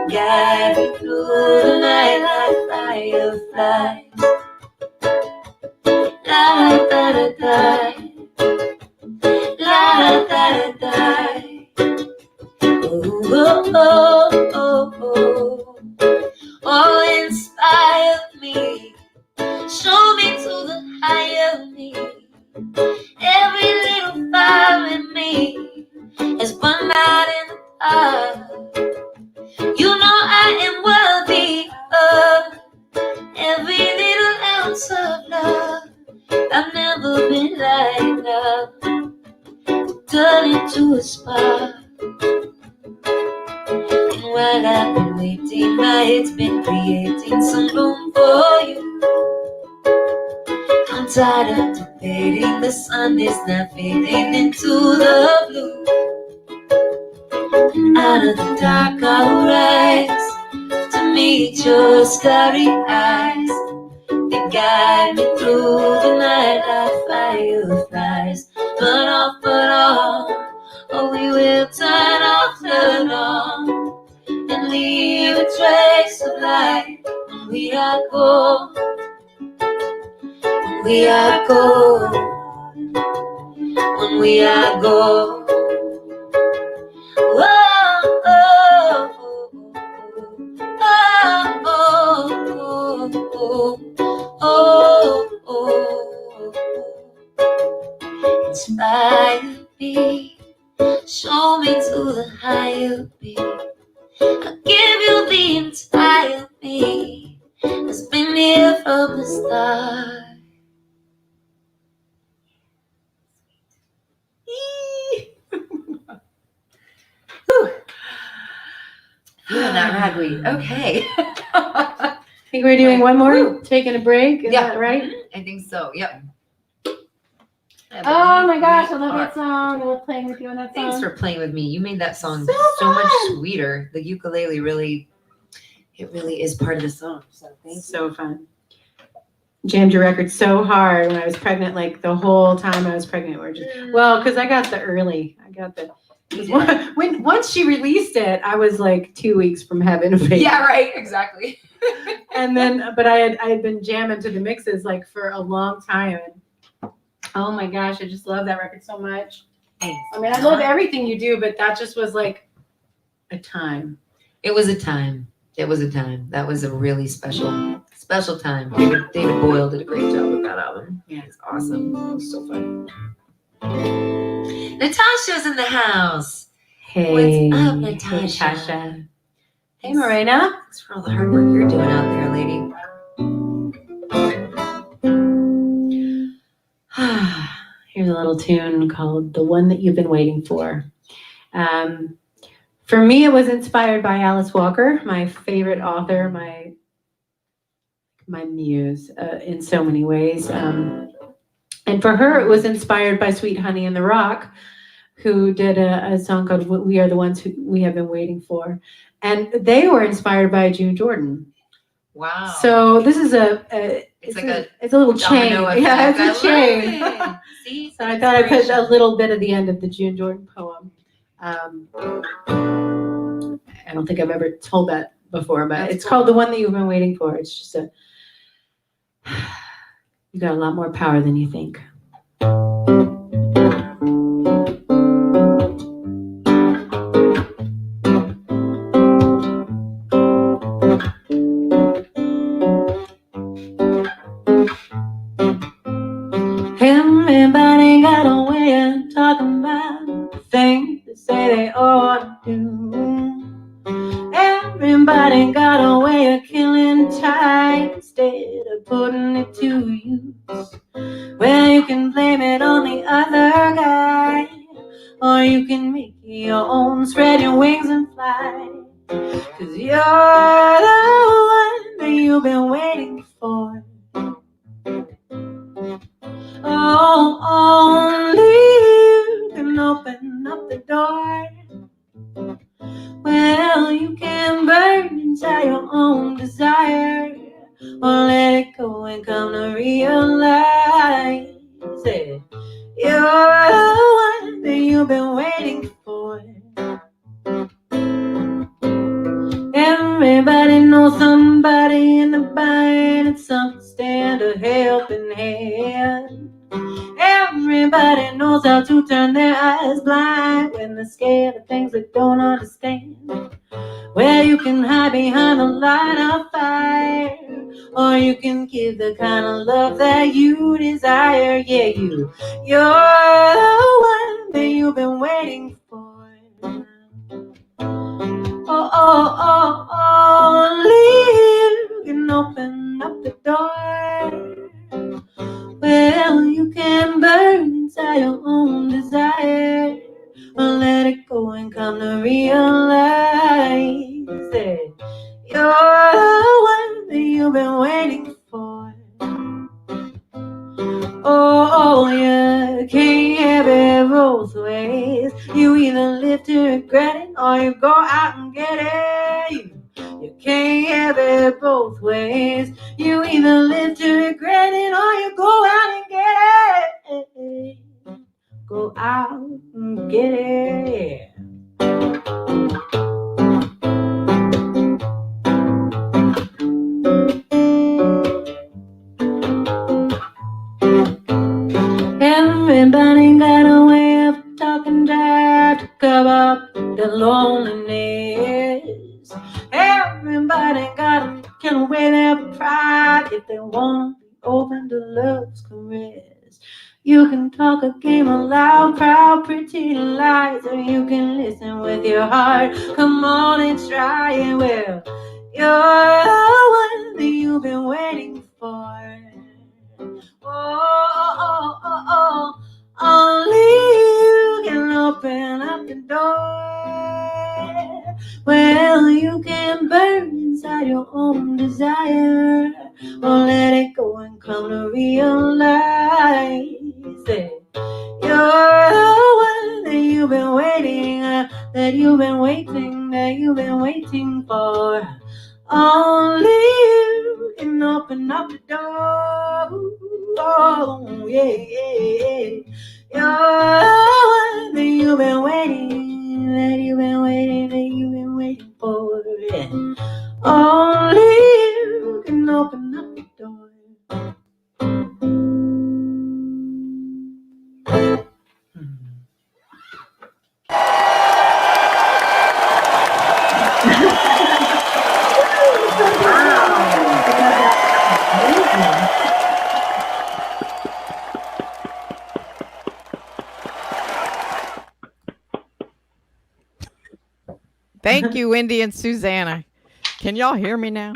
Guide me through the night like fireflies. La da da da, la da da da. Oh oh oh oh oh. Oh, inspire me, show me to the higher me. Every little fire in me is burned out in the dark. You know I am worthy of every little ounce of love. I've never been like love to turn into a spark. And while I've been waiting, my head's been creating some room for you. I'm tired of debating, the sun is now fading into the blue. And out of the dark I'll rise to meet your starry eyes. They guide me through the night like fireflies. Burn off, oh we will turn on, and leave a trace of light when we are gone. We are gold, when we are gold. Oh, oh, oh, oh, oh, oh, oh. Inspire me, show me to the higher me. I'll give you the entire me that's been here from the start. Feeling that ragweed. Okay. I think we're doing one more, taking a break. Is that right? I think so. Yep. Oh my gosh, I love that song. I love playing with you on that song. Thanks for playing with me. You made that song So so much fun. sweeter. The ukulele really is part of the song. So thanks. So fun. Jammed your record so hard when I was pregnant, like the whole time I was pregnant. We're just, well, because I got once she released it, I was like 2 weeks from having a baby. Yeah, right. Exactly. And then, but I had been jamming to the mixes like for a long time. Oh my gosh, I just love that record so much. Thanks. I mean, I love everything you do, but that just was like a time. It was a time. It was a time. That was a really special time. David Boyle did a great job with that album. Yeah. It's awesome. It was so fun. Natasha's in the house. Hey, What's up, Natasha? Natasha. Hey, Morena. Thanks for all the hard work you're doing out there, lady. Here's a little tune called "The One That You've Been Waiting For." For me, it was inspired by Alice Walker, my favorite author, my muse in so many ways. And for her, it was inspired by Sweet Honey in the Rock, who did a song called "We Are the Ones Who We Have Been Waiting For." And they were inspired by June Jordan. Wow. So this is it's a little chain. Yeah, it's a chain. See? So I thought I'd put a little bit of the end of the June Jordan poem. I don't think I've ever told that before, but it's called "The One That You've Been Waiting For." It's just you got a lot more power than you think. Everybody got a way of talking about the things they say they ought to do. Everybody got a way of killing time instead of putting it to use. Well, you can blame it on the other guy, or you can make it your own, spread your wings and fly. 'Cause you're the one that you've been waiting for. Oh, only you can open up the door. Well, you can burn inside your own desire, or let it go and come to realize it. You're the one that you've been waiting for. Everybody knows somebody in the bind, and some can stand a helping hand. Everybody knows how to turn their eyes blind when they're scared of things they don't understand. Well, you can hide behind the line of fire, or you can give the kind of love that you desire. Yeah, you're the one that you've been waiting for. Only you can open up the door. Well, you can burn inside your own desire, or let it go and come to realize that you're the one that you've been waiting for. Oh, you can't have it both ways. You either live to regret it, or you go out and get it. You can't have it both ways. You either live to regret it, or you go out and get it. Go out and get it. Everybody got a way of talking dry to cover up the loneliness. Everybody got to get away their pride if they want to be open to love's caress. You can talk a game of loud, proud, pretty lies, or you can listen with your heart. Come on and try it. Well, you're the one that you've been waiting for. Only you can open up the door. Well, you can burn inside your own desire, or let it go and come to realize that you're the one that you've been waiting, that you've been waiting for. Only you can open up the door. Oh, yeah, yeah, yeah. You're the one that you've been waiting, for. Yeah. Only you can open up the door. Thank you, Wendy and Susanna. Can y'all hear me now?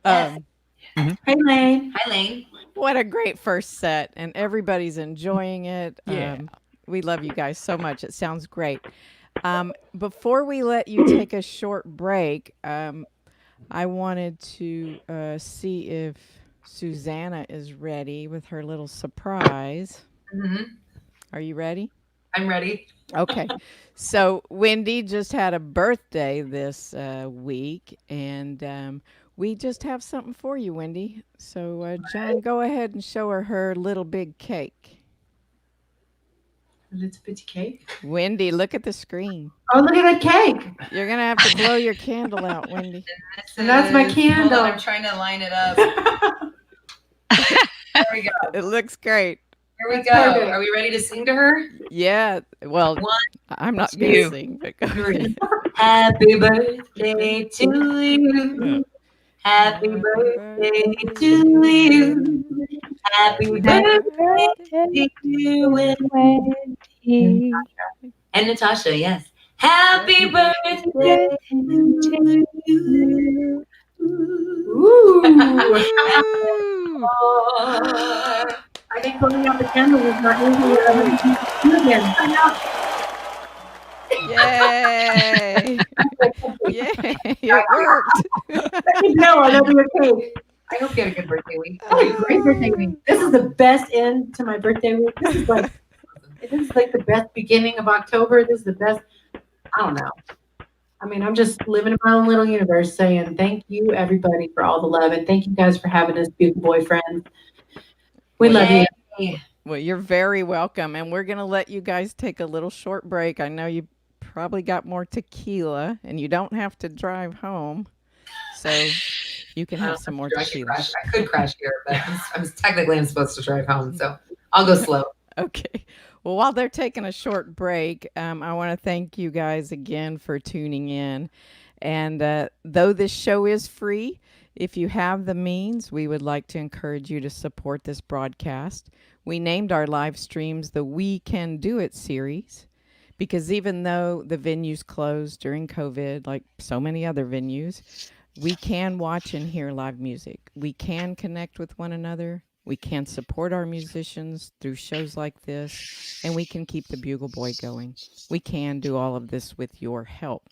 Yes. Hey, Lane. Hi, Lane. What a great first set, and everybody's enjoying it. Yeah. We love you guys so much. It sounds great. Before we let you take a short break, I wanted to see if Susanna is ready with her little surprise. Hmm. Are you ready? I'm ready. Okay. So Wendy just had a birthday this week, and we just have something for you, Wendy. So, John, go ahead and show her little big cake. A little bitty cake. Wendy, look at the screen. Oh, look at that cake. You're going to have to blow your candle out, Wendy. And that's my Hold candle. on, I'm trying to line it up. There we go. It looks great. Here we That's go. perfect. Are we ready to sing to her? Yeah. Well, One, I'm not going two, to sing, but go three. ahead. Happy birthday to you. Happy birthday to you. Happy birthday to you and Natasha, yes. Happy birthday to you. Ooh. Ooh. I think pulling out the candle was not easy. Again. Yay! Yay! It worked. Let me know. I love your cake. I hope you had a good birthday week. Great birthday week. This is the best end to my birthday week. This is like the best beginning of October. This is the best. I don't know. I mean, I'm just living in my own little universe saying thank you, everybody, for all the love. And thank you guys for having us, beautiful boyfriends. We love you. Yay. Well, you're very welcome, and we're gonna let you guys take a little short break. I know you probably got more tequila, and you don't have to drive home, so you can have some more I tequila. could crash here, but I'm supposed to drive home, so I'll go slow. Okay. Well, while they're taking a short break, I want to thank you guys again for tuning in. And though this show is free, if you have the means, we would like to encourage you to support this broadcast. We named our live streams the We Can Do It series because even though the venues closed during COVID, like so many other venues, we can watch and hear live music. We can connect with one another. We can support our musicians through shows like this, and we can keep the Bugle Boy going. We can do all of this with your help.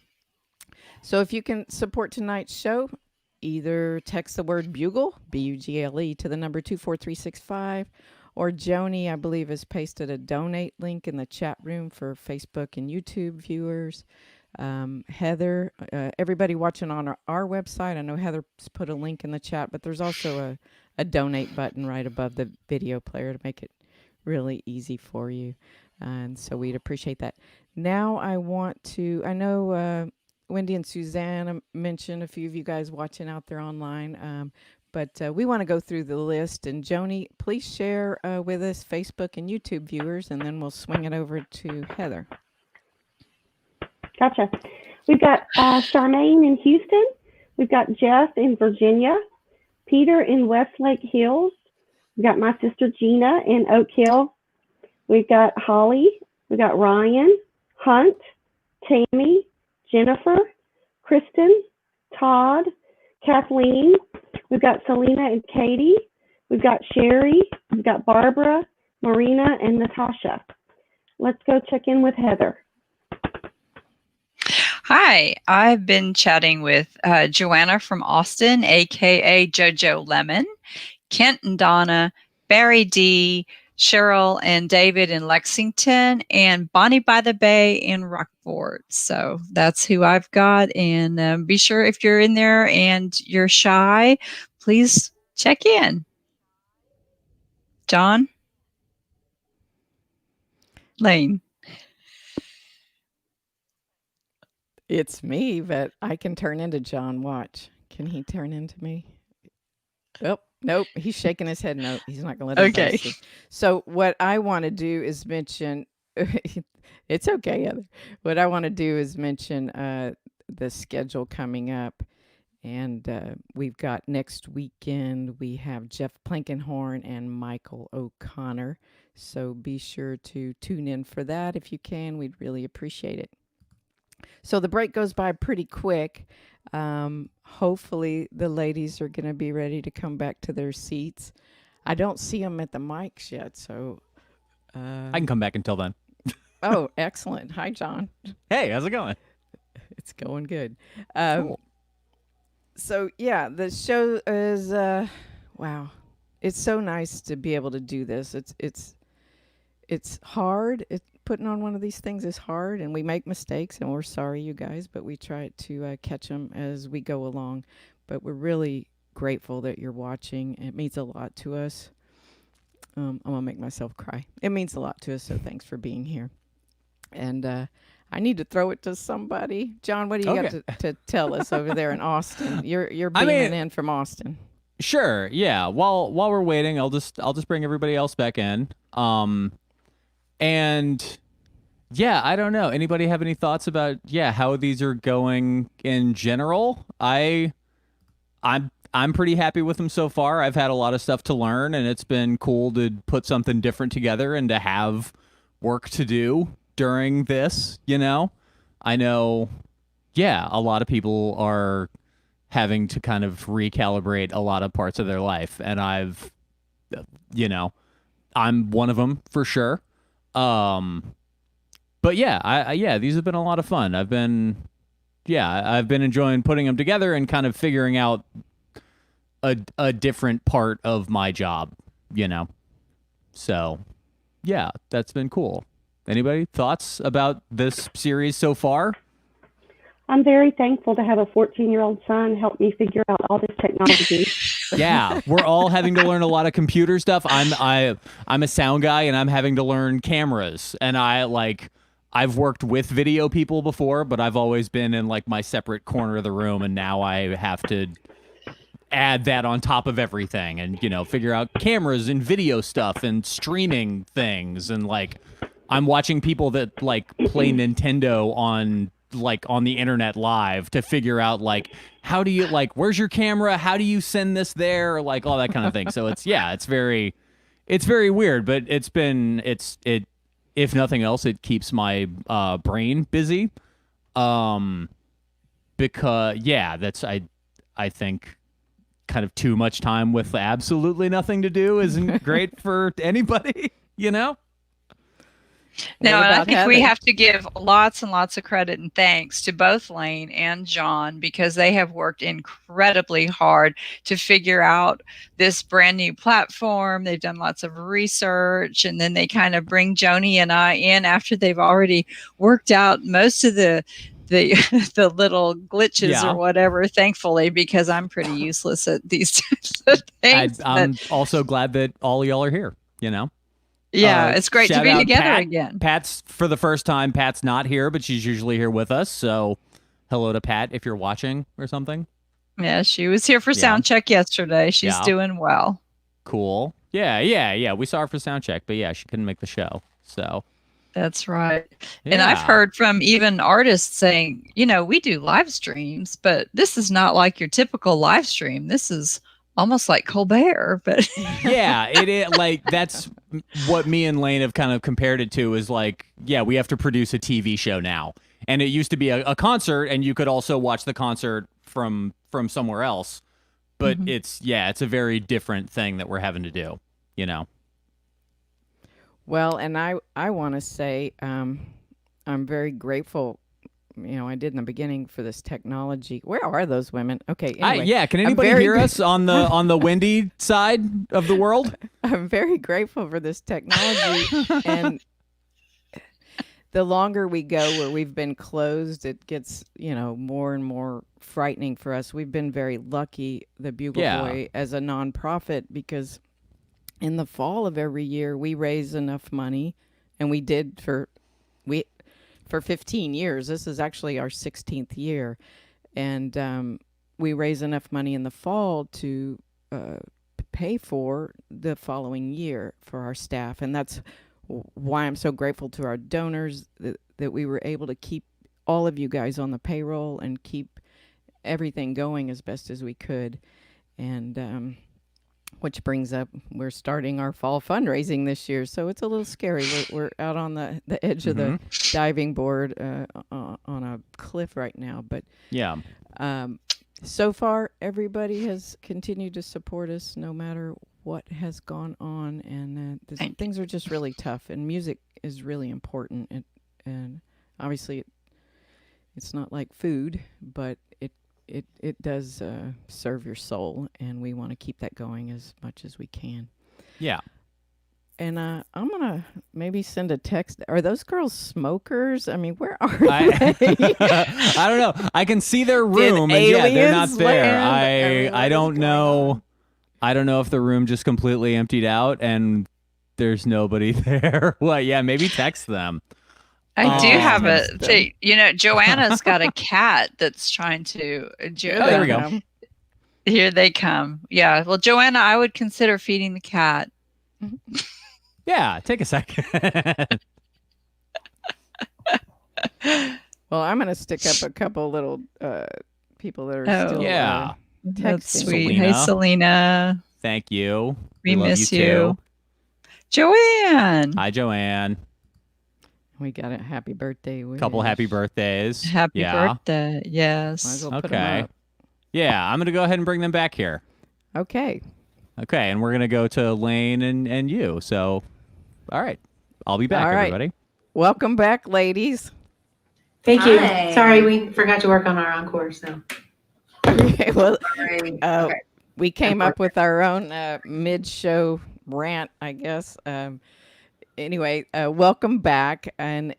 So if you can support tonight's show, either text the word Bugle, B-U-G-L-E, to the number 24365, or Joni, I believe, has pasted a donate link in the chat room for Facebook and YouTube viewers. Heather, everybody watching on our website, I know Heather's put a link in the chat, but there's also a donate button right above the video player to make it really easy for you. And so we'd appreciate that. Now I know Wendy and Susanna mentioned a few of you guys watching out there online, but we want to go through the list. And Joni, please share with us Facebook and YouTube viewers, and then we'll swing it over to Heather. Gotcha. We've got Charmaine in Houston. We've got Jeff in Virginia. Peter in Westlake Hills. We've got my sister Gina in Oak Hill. We've got Holly. We've got Ryan, Hunt, Tammy, Jennifer, Kristen, Todd, Kathleen. We've got Selena and Katie. We've got Sherry. We've got Barbara, Marina, and Natasha. Let's go check in with Heather. Hi, I've been chatting with Joanna from Austin, aka JoJo Lemon, Kent and Donna, Barry D, Cheryl and David in Lexington, and Bonnie by the Bay in Rockport. So that's who I've got. And be sure if you're in there and you're shy, please check in. John? Lane. It's me, but I can turn into John. Watch. Can he turn into me? Oh, nope. He's shaking his head. No, he's not going to let us Okay. see. So what I want to do is mention, it's okay, Heather. What I want to do is mention the schedule coming up. And we've got next weekend, we have Jeff Plankenhorn and Michael O'Connor. So be sure to tune in for that if you can. We'd really appreciate it. So the break goes by pretty quick. Hopefully, the ladies are going to be ready to come back to their seats. I don't see them at the mics yet, so. I can come back until then. Oh, excellent. Hi, John. Hey, how's it going? It's going good. Cool. So, yeah, the show is, wow. It's so nice to be able to do this. It's hard. Putting on one of these things is hard, and we make mistakes, and we're sorry, you guys, but we try to catch them as we go along. But we're really grateful that you're watching. It means a lot to us. I'm going to make myself cry. It means a lot to us, so thanks for being here. And I need to throw it to somebody. John, what do you got to tell us over there in Austin? You're beaming in from Austin. Sure. Yeah. While we're waiting, I'll just bring everybody else back in. And yeah, I don't know. Anybody have any thoughts about how these are going in general? I'm pretty happy with them so far. I've had a lot of stuff to learn, and it's been cool to put something different together and to have work to do during this, I know, a lot of people are having to kind of recalibrate a lot of parts of their life, and I'm one of them for sure. But yeah, these have been a lot of fun. I've been enjoying putting them together and kind of figuring out a different part of my job, So, yeah, that's been cool. Anybody thoughts about this series so far? I'm very thankful to have a 14-year-old son help me figure out all this technology. Yeah, we're all having to learn a lot of computer stuff. I'm a sound guy, and I'm having to learn cameras. And I've worked with video people before, but I've always been in like my separate corner of the room, and now I have to add that on top of everything and figure out cameras and video stuff and streaming things. And I'm watching people that play Nintendo on the internet live to figure out how do you where's your camera, how do you send this there, all that kind of thing. So it's very weird, but it if nothing else, it keeps my brain busy, because that's I think kind of too much time with absolutely nothing to do isn't great for anybody. No, and I think we have to give lots and lots of credit and thanks to both Lane and John, because they have worked incredibly hard to figure out this brand new platform. They've done lots of research, and then they kind of bring Joni and I in after they've already worked out most of the little glitches or whatever, thankfully, because I'm pretty useless at these types of things. I'm also glad that all y'all are here, Yeah, it's great to be together again. Pat's for the first time. Pat's not here, but she's usually here with us. So hello to Pat if you're watching or something. Yeah, she was here for sound check yesterday. She's doing well. Cool. Yeah. We saw her for sound check, but she couldn't make the show. So that's right. Yeah. And I've heard from even artists saying, we do live streams, but this is not like your typical live stream. This is almost like Colbert, but yeah, it is that's what me and Lane have kind of compared it to is we have to produce a TV show now. And it used to be a concert, and you could also watch the concert from somewhere else. But it's a very different thing that we're having to do, Well, and I want to say I'm very grateful. I did in the beginning for this technology. Where are those women? Okay. Anyway, can anybody hear us on the Wendy side of the world? I'm very grateful for this technology, and the longer we go where we've been closed, it gets more and more frightening for us. We've been very lucky, the Bugle Boy, as a nonprofit, because in the fall of every year we raise enough money, and we did for 15 years. This is actually our 16th year. And we raise enough money in the fall to pay for the following year for our staff. And that's why I'm so grateful to our donors that we were able to keep all of you guys on the payroll and keep everything going as best as we could. And which brings up we're starting our fall fundraising this year, so it's a little scary. We're out on the edge of the diving board on a cliff right now, but Yeah. so far everybody has continued to support us no matter what has gone on, and things are just really tough, and music is really important, and obviously it's not like food, but it does serve your soul, and we want to keep that going as much as we can. Yeah. And I'm gonna maybe send a text. Are those girls smokers? I mean, where are I they? I don't know. I can see their room, and yeah, they're not aliens there. land? I What don't is going know. on? I don't know if the room just completely emptied out and there's nobody there. Well, yeah, maybe text them. I do have text them. Joanna's got a cat that's trying to. there we go. Here they come. Yeah. Well, Joanna, I would consider feeding the cat. Yeah, take a second. Well, I'm gonna stick up a couple little people that are Oh. still Yeah. That's texting. sweet. Selena. Hey, Selena. Thank you. We love miss you. you. Joanne. Hi, Joanne. We got a happy birthday. Couple happy wish. birthdays. Happy yeah. birthday. Might as Yes. well put 'em Okay. up. Yeah, I'm gonna go ahead and bring them back here. Okay. Okay, and we're gonna go to Lane and you. So, all right, I'll be back, All right. everybody. Welcome back, ladies. Thank you. Hi. Sorry, we forgot to work on our encore. So Well, Right. okay. We came up with our own mid-show rant, I guess. Anyway, welcome back, and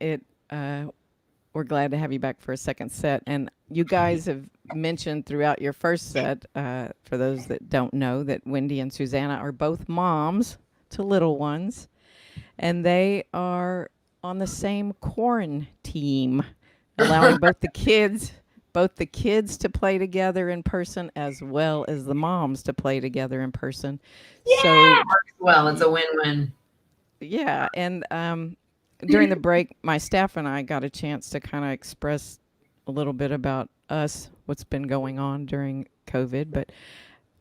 we're glad to have you back for a second set. And you guys have mentioned throughout your first set, for those that don't know, that Wendy and Susanna are both moms to little ones, and they are on the same corn team, allowing both the kids to play together in person as well as the moms to play together in person. So Well, it's a win-win. yeah, and during the break, my staff and I got a chance to kind of express a little bit about us, what's been going on during COVID. But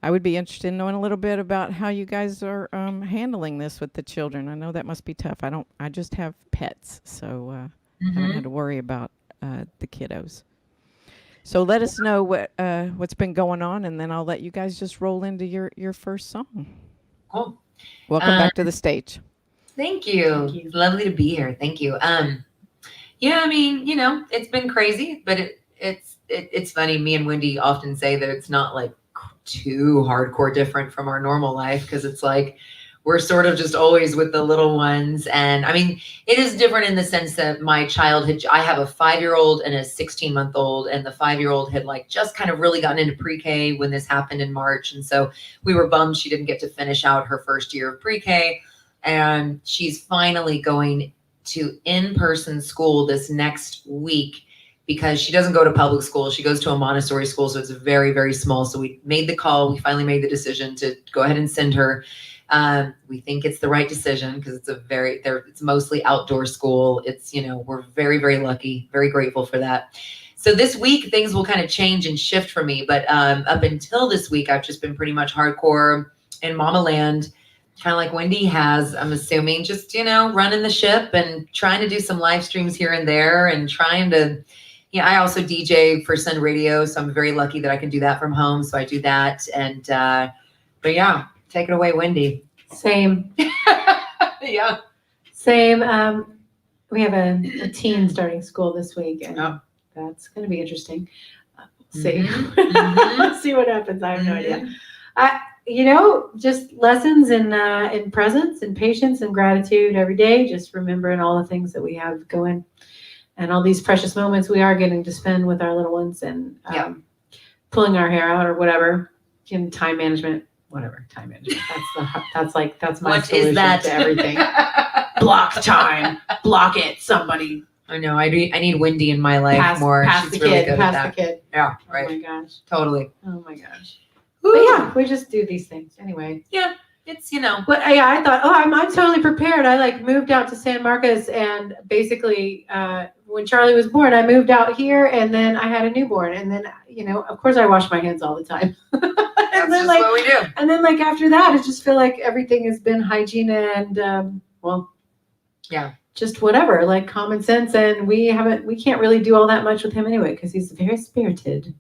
I would be interested in knowing a little bit about how you guys are handling this with the children. I know that must be tough. I just have pets, so I haven't had to worry about the kiddos. So let us know what's been going on, and then I'll let you guys just roll into your first song. Cool. Welcome back to the stage. Thank you. It's lovely to be here. Thank you. Yeah, I mean, it's been crazy, but it's funny. Me and Wendy often say that it's not like too hardcore different from our normal life, because it's like we're sort of just always with the little ones. And I mean, it is different in the sense that my childhood, I have a 5-year-old and a 16-month-old, and the 5-year-old had like just kind of really gotten into pre-K when this happened in March. And so we were bummed she didn't get to finish out her first year of pre-K. And she's finally going to in-person school this next week, because she doesn't go to public school. She goes to a Montessori school. So it's very, very small. So we made the call. We finally made the decision to go ahead and send her. We think it's the right decision, because it's mostly outdoor school. It's, we're very, very lucky, very grateful for that. So this week things will kind of change and shift for me. But up until this week, I've just been pretty much hardcore in Mama Land, kind of like Wendy has, I'm assuming, just, running the ship and trying to do some live streams here and there, and trying to, I also DJ for Sun Radio. So I'm very lucky that I can do that from home. So I do that. And, but yeah, take it away, Wendy. same, Yeah. same. We have a teen starting school this week, and that's going to be interesting. We'll see. Mhm. See what happens. I have no idea. Just lessons in presence and patience and gratitude every day. Just remembering all the things that we have going, and all these precious moments we are getting to spend with our little ones, and pulling our hair out or whatever. Time management, whatever. Time management. That's my What solution is that to everything. Block time. Block it. Somebody. I know. I need Wendy in my life more. Pass She's the really kid. good Pass at the that. kid. Yeah. Oh Right. my gosh. Totally. Oh my gosh. But yeah, we just do these things anyway. Yeah. It's, you know. But yeah, I thought, oh, I'm totally prepared. I like moved out to San Marcos, and basically, when Charlie was born, I moved out here, and then I had a newborn, and then of course, I wash my hands all the time. That's and then, just what we do. And then after that, I just feel like everything has been hygiene and yeah, just whatever, like common sense, and we can't really do all that much with him anyway because he's very spirited.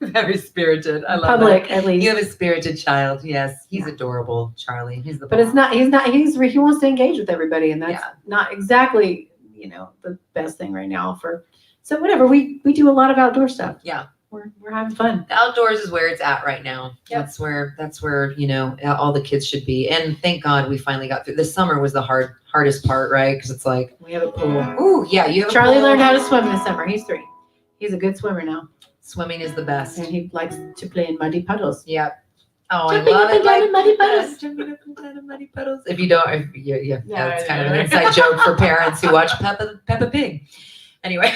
Very spirited. I love Public, that. at least. You have a spirited child. Yes, he's adorable, Charlie. He's the. But bomb. he wants to engage with everybody, and that's not exactly the best thing right now so whatever, we do a lot of outdoor stuff. Yeah. We're having fun. The outdoors is where it's at right now. Yep. That's where all the kids should be. And thank God we finally got through. The summer was the hardest part, right? Because it's like we have a pool. Ooh, yeah, you have Charlie learned how to swim this summer. He's 3. He's a good swimmer now. Swimming is the best. And he likes to play in muddy puddles. Yep. Oh, Jumping I love up and it. down in muddy puddles. Jumping up and down in muddy puddles. If you don't, that's kind of an yeah. inside joke for parents who watch Peppa Pig. Anyway.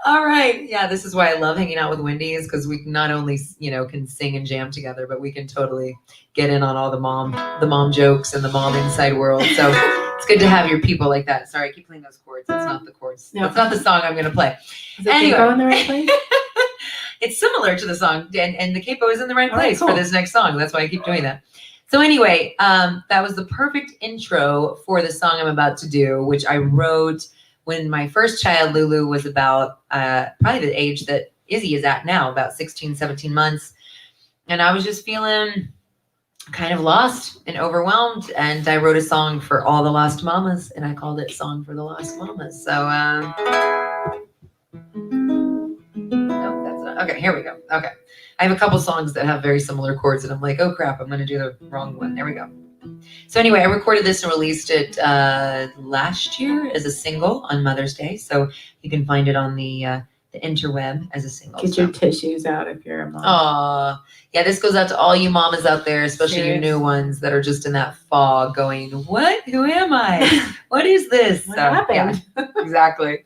All right. Yeah, this is why I love hanging out with Wendy, is because we not only, can sing and jam together, but we can totally get in on all the mom jokes and the mom inside world. So it's good to have your people like that. Sorry, I keep playing those chords. That's not the chords. No. That's not the song I'm going to play. Is the capo in the right place? It's similar to the song, and the capo is in the right place cool. for this next song. That's why I keep doing that. So anyway, that was the perfect intro for the song I'm about to do, which I wrote when my first child, Lulu, was about probably the age that Izzy is at now, about 16, 17 months. And I was just feeling kind of lost and overwhelmed. And I wrote a song for all the lost mamas, and I called it Song for the Lost Mamas. So, no, that's not. Okay, here we go. Okay. I have a couple songs that have very similar chords, and I'm like, oh crap, I'm going to do the wrong one. There we go. So anyway, I recorded this and released it last year as a single on Mother's Day. So you can find it on the interweb as a single. Get your tissues out if you're a mom. Aw. Yeah, this goes out to all you mamas out there, especially you new ones that are just in that fog going, what? Who am I? What is this? What happened? Yeah, exactly.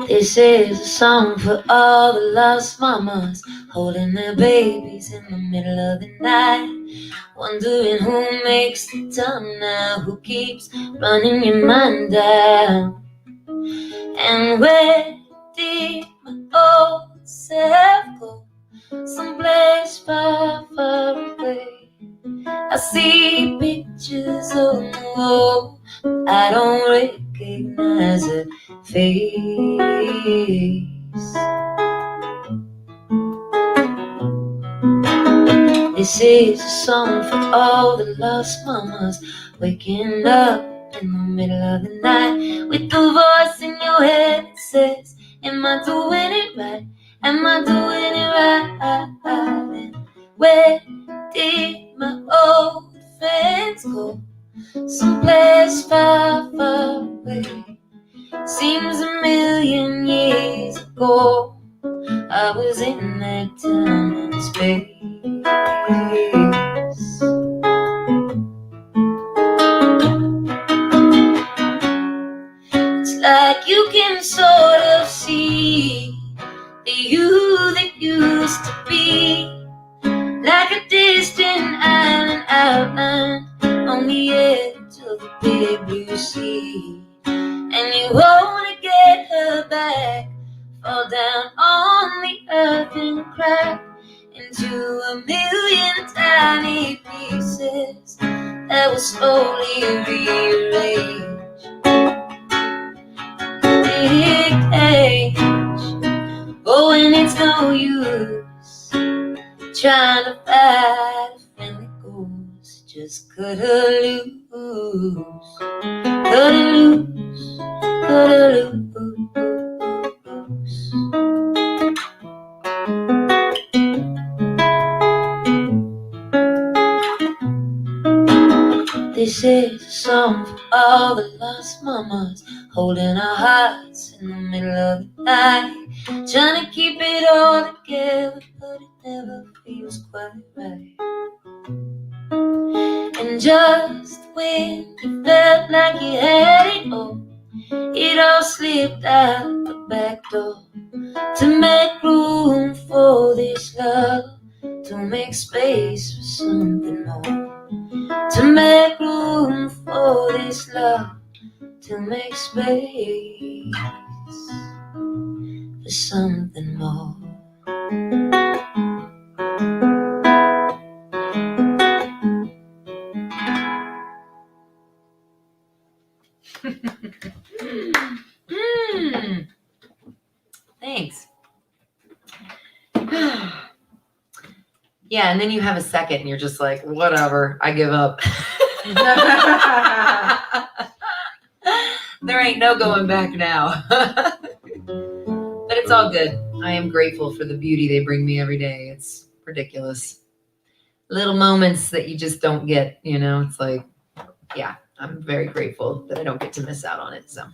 This is a song for all the lost mamas holding their babies in the middle of the night, wondering who makes the time now, who keeps running your mind down. And where did my old self go? Someplace far, far away. I see pictures on the wall, but I don't recognize a face. This is a song for all the lost mamas waking up in the middle of the night with the voice in your head that says, am I doing it right? Am I doing it right? And where did my old friends go? Someplace far, far away. Seems a million years ago I was in that time and space. It's like you can sort of see the you that used to be, like a distant island outline on the edge of the big blue sea. And you wanna get her back, fall down on the earth and crack into a million tiny pieces that will slowly rearrange. Big age. Oh, and it's no use trying to fight a friendly ghost. Just cut her loose, cut her loose, cut her loose. This is a song for all the lost mamas holding our hearts in the middle of the night, trying to keep it all together, but it never feels quite right. And just when you felt like you had it all slipped out the back door to make room for this love, to make space for something more, to make room for this love, to make space for something more. Thanks. Yeah, and then you have a second and you're just like, whatever, I give up. There ain't no going back now. But it's all good. I am grateful for the beauty they bring me every day. It's ridiculous. Little moments that you just don't get, you know? It's like, yeah, I'm very grateful that I don't get to miss out on it. So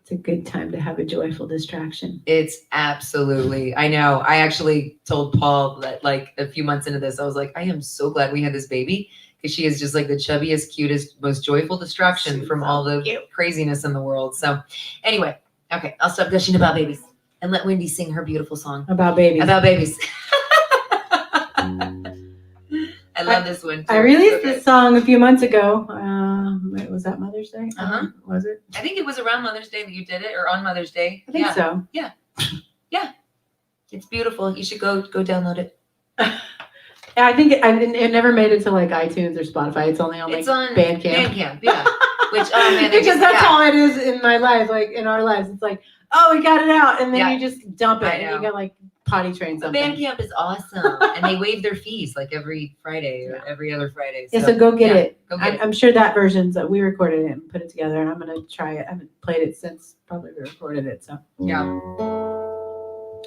It's a good time to have a joyful distraction. it's absolutely, I know. I actually told Paul that like a few months into this, I was like, I am so glad we had this baby, because she is just like the chubbiest, cutest, most joyful distraction from all the craziness in the world. So anyway, okay, I'll stop gushing about babies and let Wendy sing her beautiful song About babies. about babies. I love this one too. I released Okay. this song a few months ago. Was that Mother's Day? Uh-huh. Was it? I think it was around Mother's Day that you did it, or on Mother's Day. I think so. It's beautiful. You should go download it. Yeah, I think it never made it to like iTunes or Spotify. It's only on like It's on Bandcamp. Bandcamp, yeah. Which, oh man, they're Because just, that's yeah. how it is in my life, like in our lives. It's like, oh, we got it out, and then Yeah. you just dump it, I and know. you got like potty train But something. Bandcamp is awesome, and they waive their fees like every Friday or every other Friday. Yeah, so go get yeah, it. Go get it. I'm sure that version's that we recorded it and put it together, and I'm gonna try it. I haven't played it since probably we recorded it. So Yeah.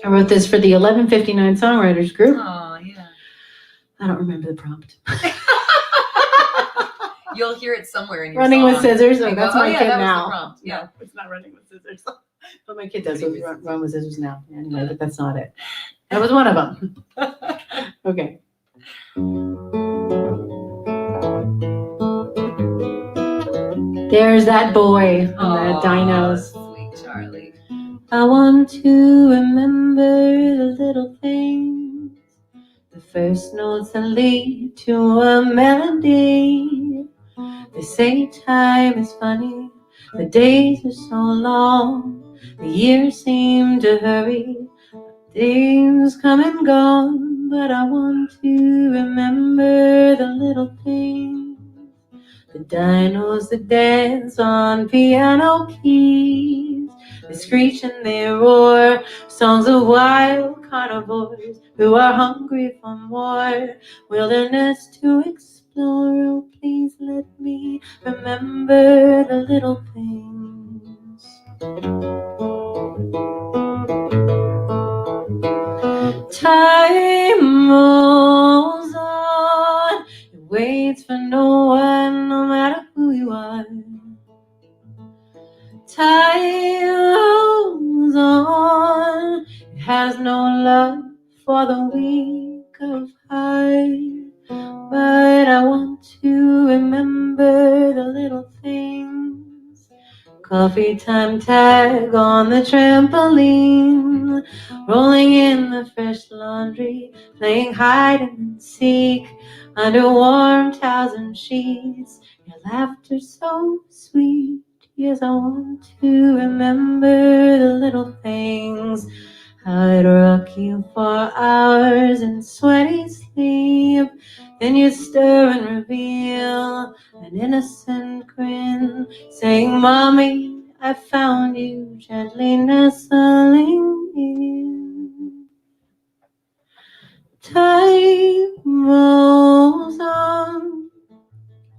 I wrote this for the 1159 Songwriters Group. Oh yeah. I don't remember the prompt. You'll hear it somewhere in your Running song. with Scissors. Oh, You go, that's oh, my yeah, kid that was the now. prompt. Yeah. No, it's not Running with Scissors. But my kid does run with scissors now. Anyway, but that's not it. That was one of them. Okay. There's that boy on the dinos. Sweet Charlie. I want to remember the little things, the first notes that lead to a melody. They say time is funny, the days are so long, the years seem to hurry, days come and gone, but I want to remember the little things, the dinos that dance on piano keys, they screech and they roar, songs of wild carnivores who are hungry for more wilderness to explore. Oh, please let me remember the little things. Time rolls on, it waits for no one, no matter who you are. Time rolls on, it has no love for the weak of heart. But I want to remember the little things. Coffee time tag on the trampoline, rolling in the fresh laundry, playing hide and seek under warm towels and sheets. Your laughter so sweet. Yes, I want to remember the little things. I'd rock you for hours in sweaty sleep. Then you'd stir and reveal an innocent grin, saying, Mommy, I found you, gently nestling in. Time rolls on,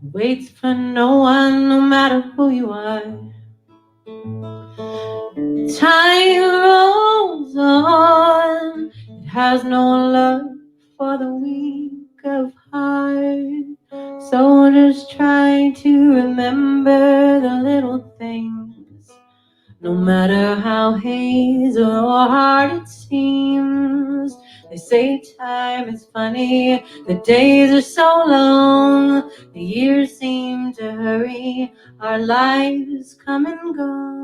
waits for no one, no matter who you are. Time rolls on, it has no love for the weak of heart. So just try to remember the little things, no matter how hazy or hard it seems. They say time is funny, the days are so long, the years seem to hurry, our lives come and go.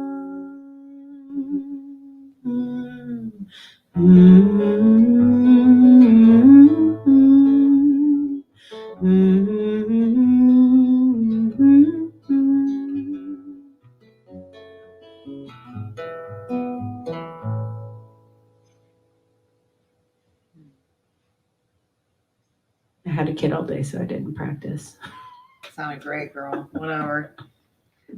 I had a kid all day, so I didn't practice. Sounded great, girl. Whatever.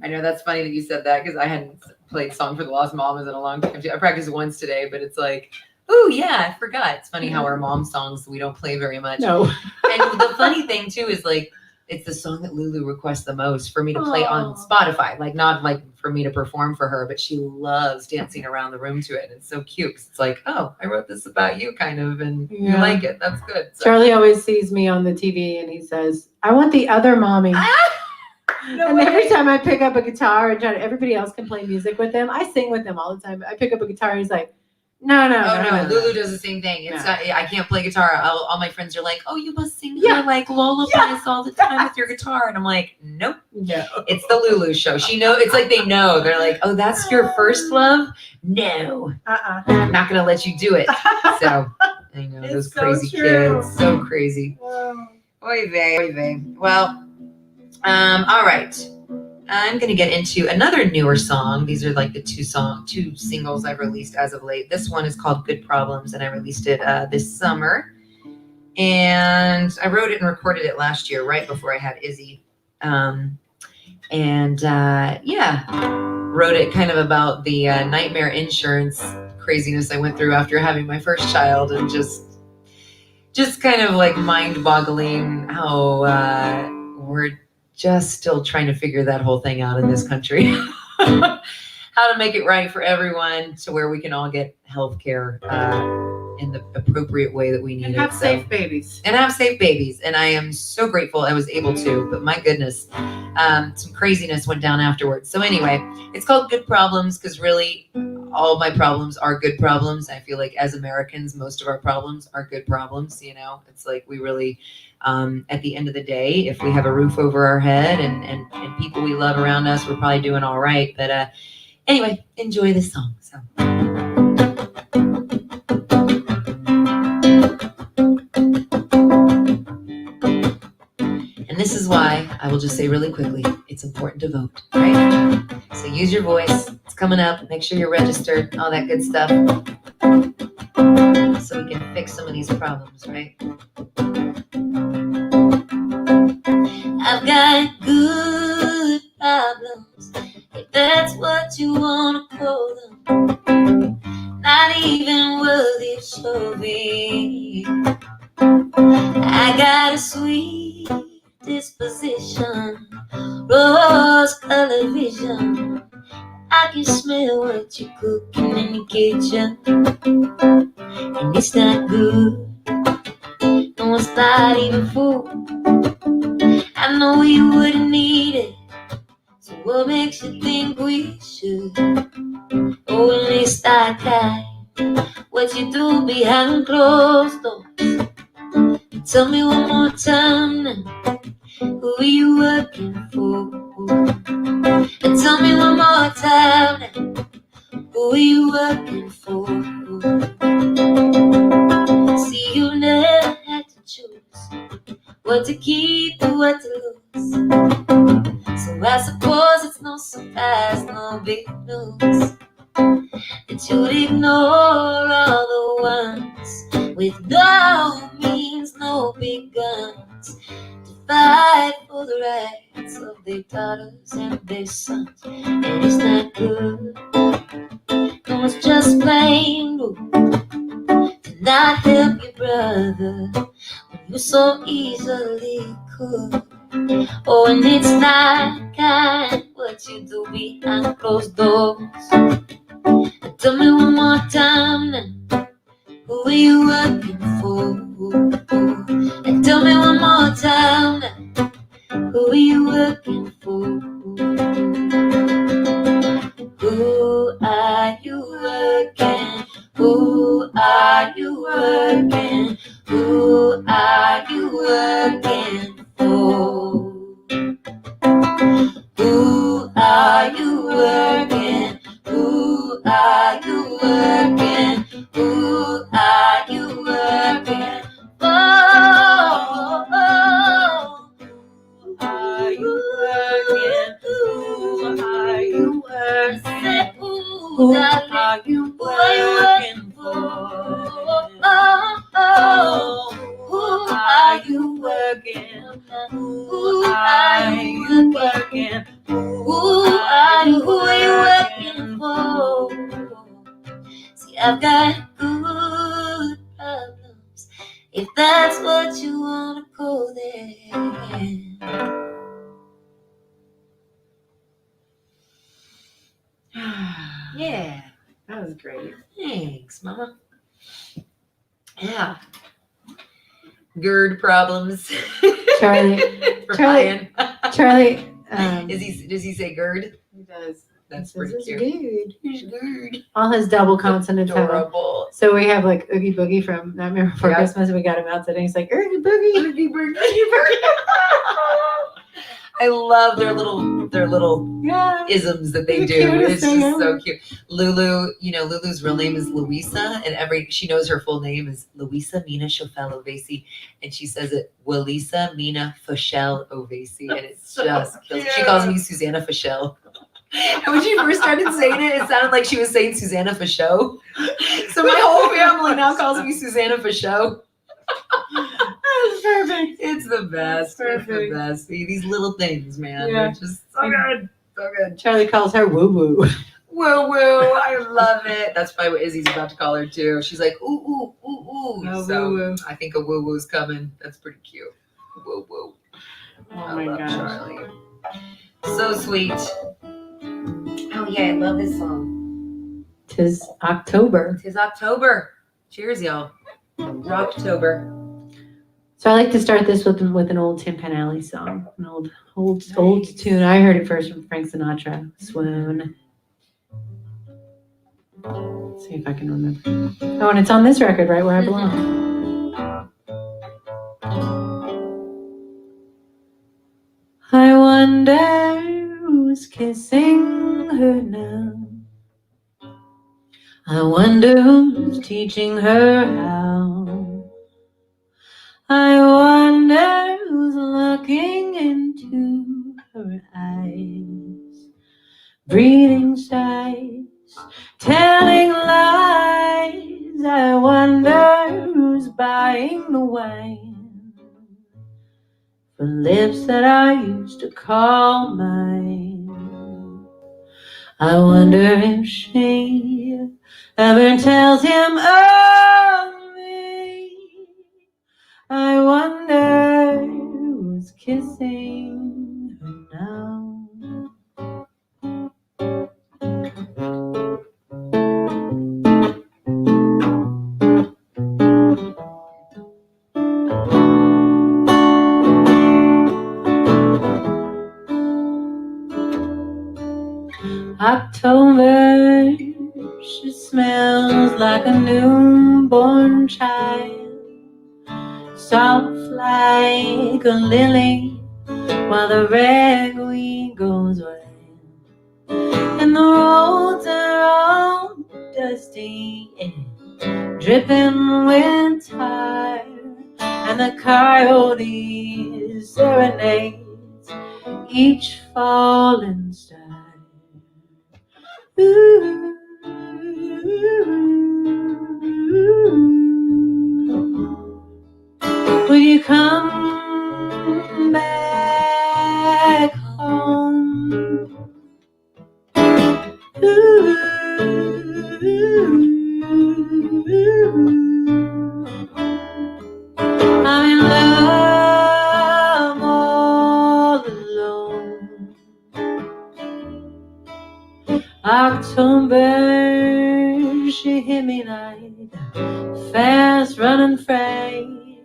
I know that's funny that you said that because I hadn't played Song for the Lost Mamas in a long time. I practiced once today, but it's like, oh yeah, I forgot. It's funny how our mom songs we don't play very much. No. And the funny thing too is like it's the song that Lulu requests the most for me to play on Spotify. Like not like for me to perform for her, but she loves dancing around the room to it. And it's so cute. 'Cause it's like, oh, I wrote this about you kind of, and you like it. That's good. So. Charlie always sees me on the TV and he says, I want the other mommy. No and way. every time I pick up a guitar and everybody else can play music with them, I sing with them all the time. I pick up a guitar and he's like, no. Lulu does the same thing. It's I can't play guitar. All my friends are like, oh, you must sing like lullabies all the time with your guitar. And I'm like, nope. No. It's the Lulu show. She know. It's like they know. They're like, oh, that's your first love? No. I'm not going to let you do it. So I know It's those so crazy true. kids. So crazy. Oy vey, oy vey. Well, all right. I'm going to get into another newer song. These are like the two singles I've released as of late. This one is called Good Problems, and I released it this summer. And I wrote it and recorded it last year, right before I had Izzy. Wrote it kind of about the nightmare insurance craziness I went through after having my first child, and just kind of like mind-boggling how we're just still trying to figure that whole thing out in this country. How to make it right for everyone to where we can all get health care in the appropriate way that we need And it. have safe babies. And have safe babies. And I am so grateful I was able to, but my goodness, some craziness went down afterwards. So anyway, it's called Good Problems because really all my problems are good problems. I feel like as Americans, most of our problems are good problems. You know, it's like we really, at the end of the day, if we have a roof over our head and people we love around us, we're probably doing all right. But anyway, enjoy this song. So. And this is why I will just say really quickly, it's important to vote, right? So use your voice. It's coming up. Make sure you're registered, all that good stuff. So we can fix some of these problems, right? I've got good problems, if that's what you want to call them. Not even worthy of solving. I got a sweet disposition, rose-colored vision. I can smell what you're cooking in the kitchen, and it's not good. No, it's not even food. I know you wouldn't need it, so what makes you think we should? Oh, at least I can. What you do behind closed doors. Tell me one more time now, who are you working for? And tell me one more time now, who are you working for? See, you never had to choose what to keep and what to lose. So I suppose it's no surprise, no big news, that you'd ignore all the ones with no means, no big guns, to fight for the rights of their daughters and their sons. And it's not good, no, it's just plain rude to not help your brother when you so easily could. Oh, and it's not kind what you do behind closed doors. Tell me one more time now, who are you working for? And tell me one more time now, who are you working for? Who are you working? Who are you working are you working? Who are you working? Who are you working for? Who are you working? Who are you working? Who are you working for? See, I've got good problems, if that's what you wanna call them. Yeah, that was great. Thanks, Mama. Yeah. GERD problems. Charlie. Ryan. Charlie. Does he say GERD? He does. That's He says pretty it's cute. good. He's GERD. All his double consonants have a. Adorable. So we have like Oogie Boogie from Nightmare Before Yeah. Christmas. We got him out today. He's like, Oogie Boogie. Oogie Boogie. I love their little Yeah. isms that they The do. cutest It's thing just so ever. cute. Lulu, Lulu's real name is Louisa, and she knows her full name is Louisa Mina Choffel Ovesi, and she says it Walisa Mina Fochel Ovesi, and it's So just cute. she calls me Susanna Fochel. And when she first started saying it, it sounded like she was saying Susanna Fochot. So my whole family now calls me Susanna Fochot. That's perfect. It's the best. It's the Perfect. best. See, these little things, man. Yeah. They're just so good. So good. Charlie calls her Woo Woo. Woo woo. I love it. That's probably what Izzy's about to call her too. She's like, ooh, ooh, ooh, ooh. Oh, So woo woo. I think a woo woo's coming. That's pretty cute. Woo woo. Oh I my love gosh. Charlie. So sweet. Oh yeah, I love this song. 'Tis October. Tis October. Cheers, y'all. Rocktober. So I like to start this with an old Tim Panelli song, an old tune. I heard it first from Frank Sinatra, Swoon. Let's see if I can remember. Oh, and it's on this record, right where I belong. I wonder who's kissing her now. I wonder who's teaching her how. I wonder who's looking into her eyes, breathing sighs, telling lies. I wonder who's buying the wine for lips that I used to call mine. I wonder if she ever tells him of me. I wonder who's kissing her now. October, she smells like a newborn child, soft like a lily, while the ragweed goes wild, and the roads are all dusty and dripping with tar, and the coyote serenades each falling star. Ooh, will you come back home? I'm in love all alone. October, she hit me like a fast running freight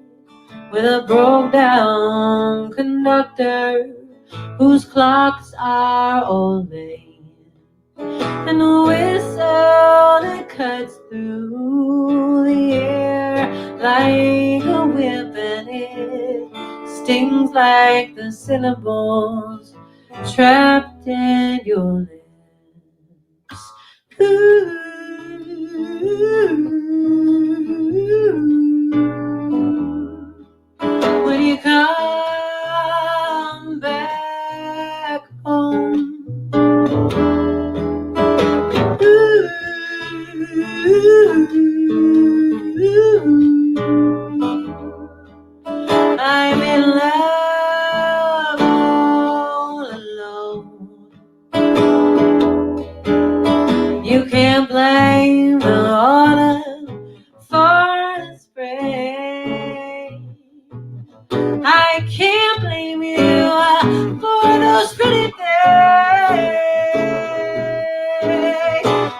with a broke down conductor whose clocks are all late, and the whistle that cuts through the air like a whip, and it stings like the syllables trapped in your lips. Ooh, will you come back can't blame the autumn for the spring. I can't blame you for those pretty days.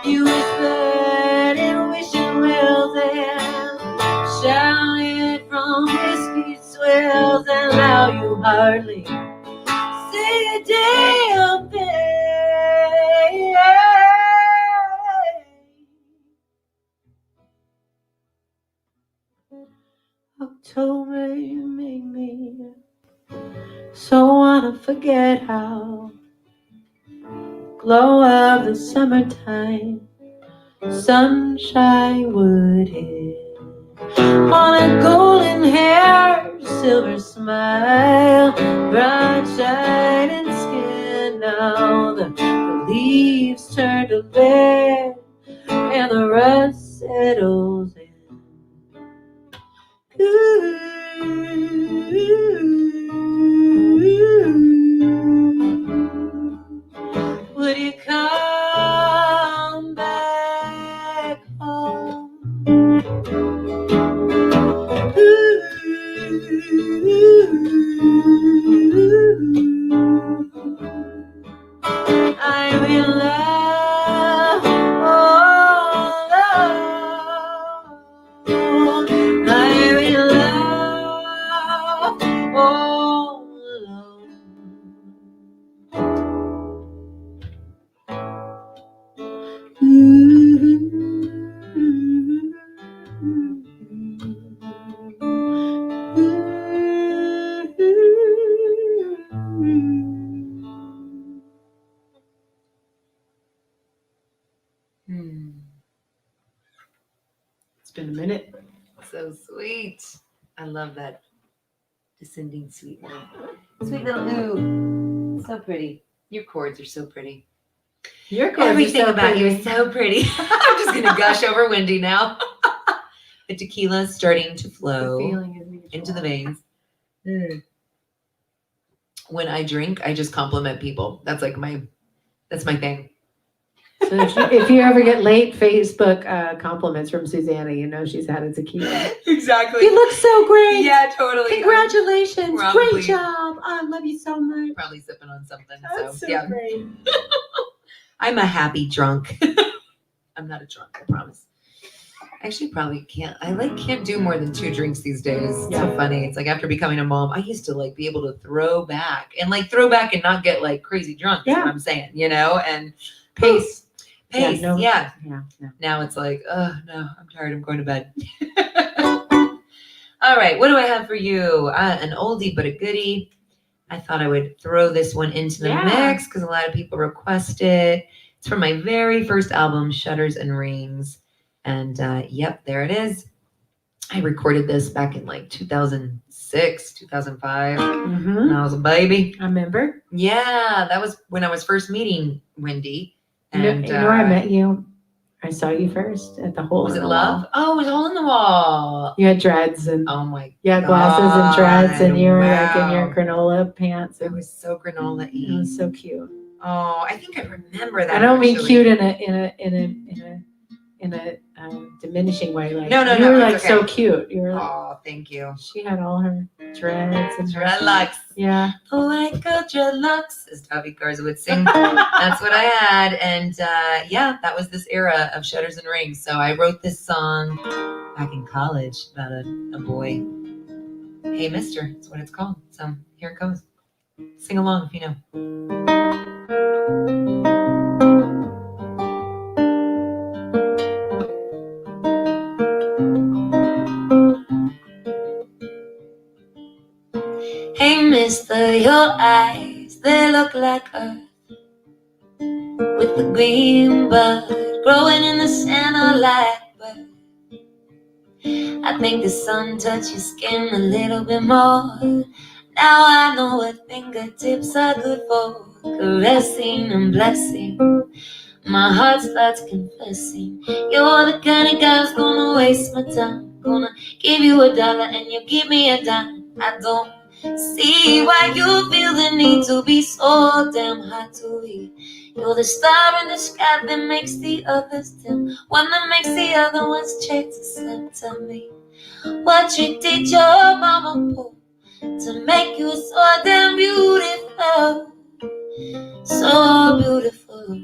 You whispered in wishing wells and shouted from whiskey swells, and now you hardly say a damn thing. October, you make me so wanna forget how glow of the summertime sunshine would hit on a golden hair, silver smile, bright shining skin. Now the leaves turn to red and the rust settles in. Would you come back home? I'm in love, oh love. I'm in love, all alone. It's been a minute. So sweet. I love that descending sweet little ooh. So pretty. Your chords are so pretty. Your chords Everything are so about you pretty. is so pretty. I'm just gonna gush over Wendy now. The tequila's starting to The flow feeling is mutual. into the veins. When I drink, I just compliment people. That's like that's my thing. So if you ever get late Facebook compliments from Susanna, you know she's had a tequila. Exactly. You look so great. Yeah, totally. Congratulations. Probably- Great job. I love you so much. Probably sipping on something. That's so yeah. great. I'm a happy drunk. I'm not a drunk, I promise. Actually, probably can't. Can't do more than 2 drinks these days. It's so funny. It's like after becoming a mom, I used to be able to throw back and not get crazy drunk. Is what I'm saying, and Pace. pace. Yeah. Yeah. Now it's like, oh no, I'm tired. I'm going to bed. All right, what do I have for you? An oldie but a goodie. I thought I would throw this one into the mix because a lot of people requested. It's from my very first album, Shutters and Rings. And yep, there it is. I recorded this back in 2006, 2005 when I was a baby. I remember. Yeah, that was when I was first meeting Wendy. And you know where I met you? I saw you first at the Hole was in it the Love? Wall. Oh, it was Hole in the Wall. You had dreads and Oh my you had glasses and dreads, and you were in your wow. granola pants. It And was so granola-y. it was so cute. Oh, I think I remember that. I don't mean actually. cute in a diminishing way. Like No, you were it's so okay. cute. You were. Oh, thank you. She had all her dreads and her- Dreadlocks. Yeah. Oh, I got dreadlocks, as Tavi Garza would sing. That's what I had. And yeah, that was this era of Shutters and Rings. So I wrote this song back in college about a boy. Hey, mister, that's what it's called. So here it goes. Sing along if you know. Hey, mister, your eyes, they look like earth with the green bud growing in the center like bird. I think the sun touched your skin a little bit more. Now I know what fingertips are good for. Caressing and blessing. My heart starts confessing. You're the kind of guy who's gonna waste my time. Gonna give you $1 and you give me a dime. I don't see why you feel the need to be so damn hard to reach. You're the star in the sky that makes the others dim, one that makes the other ones chances slim. Tell me, what trick did your mama pull to make you so damn beautiful, so beautiful?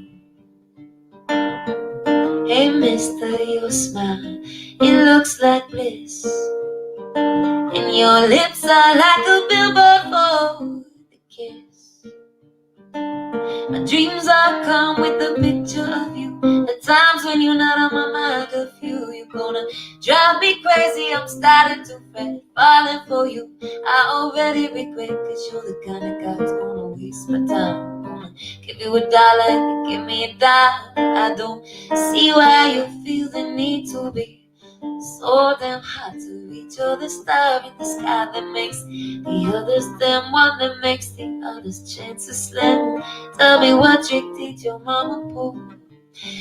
Hey mister, your smile, it looks like bliss, and your lips are like a billboard for the kiss. My dreams all come with a picture of you. The times when you're not on my mind, a few. You're gonna drive me crazy, I'm starting to fret, falling for you. I already regret, cause you're the kind of guy who's gonna waste my time. Gonna give you $1 and give me a dime. I don't see why you feel the need to be so damn hard to reach. You're the star in the sky that makes the others them, one that makes the others chances slim. Tell me, what trick did your mama pull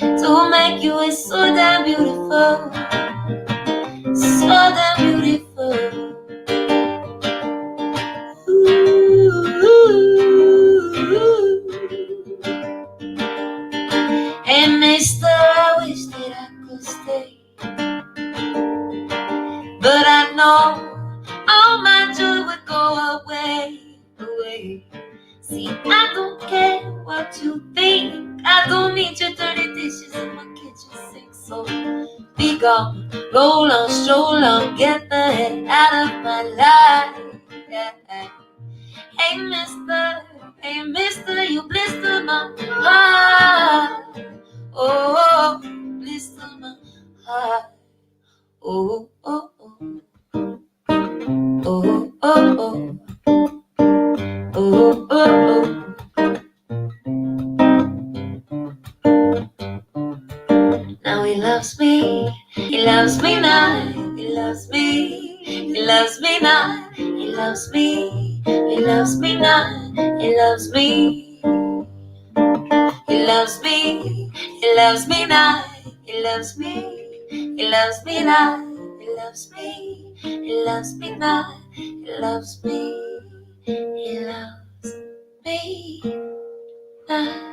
to make you so damn beautiful, so damn beautiful? Hey mister, I wish that I could stay, but I know all my joy would go away, away. See, I don't care what you think, I don't need your dirty dishes in my kitchen sink. So be gone, roll on, stroll on, get the heck out of my life. Yeah. Hey mister, you blister my heart. Oh, blister my heart. Oh, oh, oh. Oh, oh, oh. Oh, oh, oh. Now he loves me now, he loves me, he loves me now, he loves me, he loves me now, he loves me, he loves me, he loves me now, he loves me, he loves me now, he loves me, he loves me now, he loves me, he loves me now.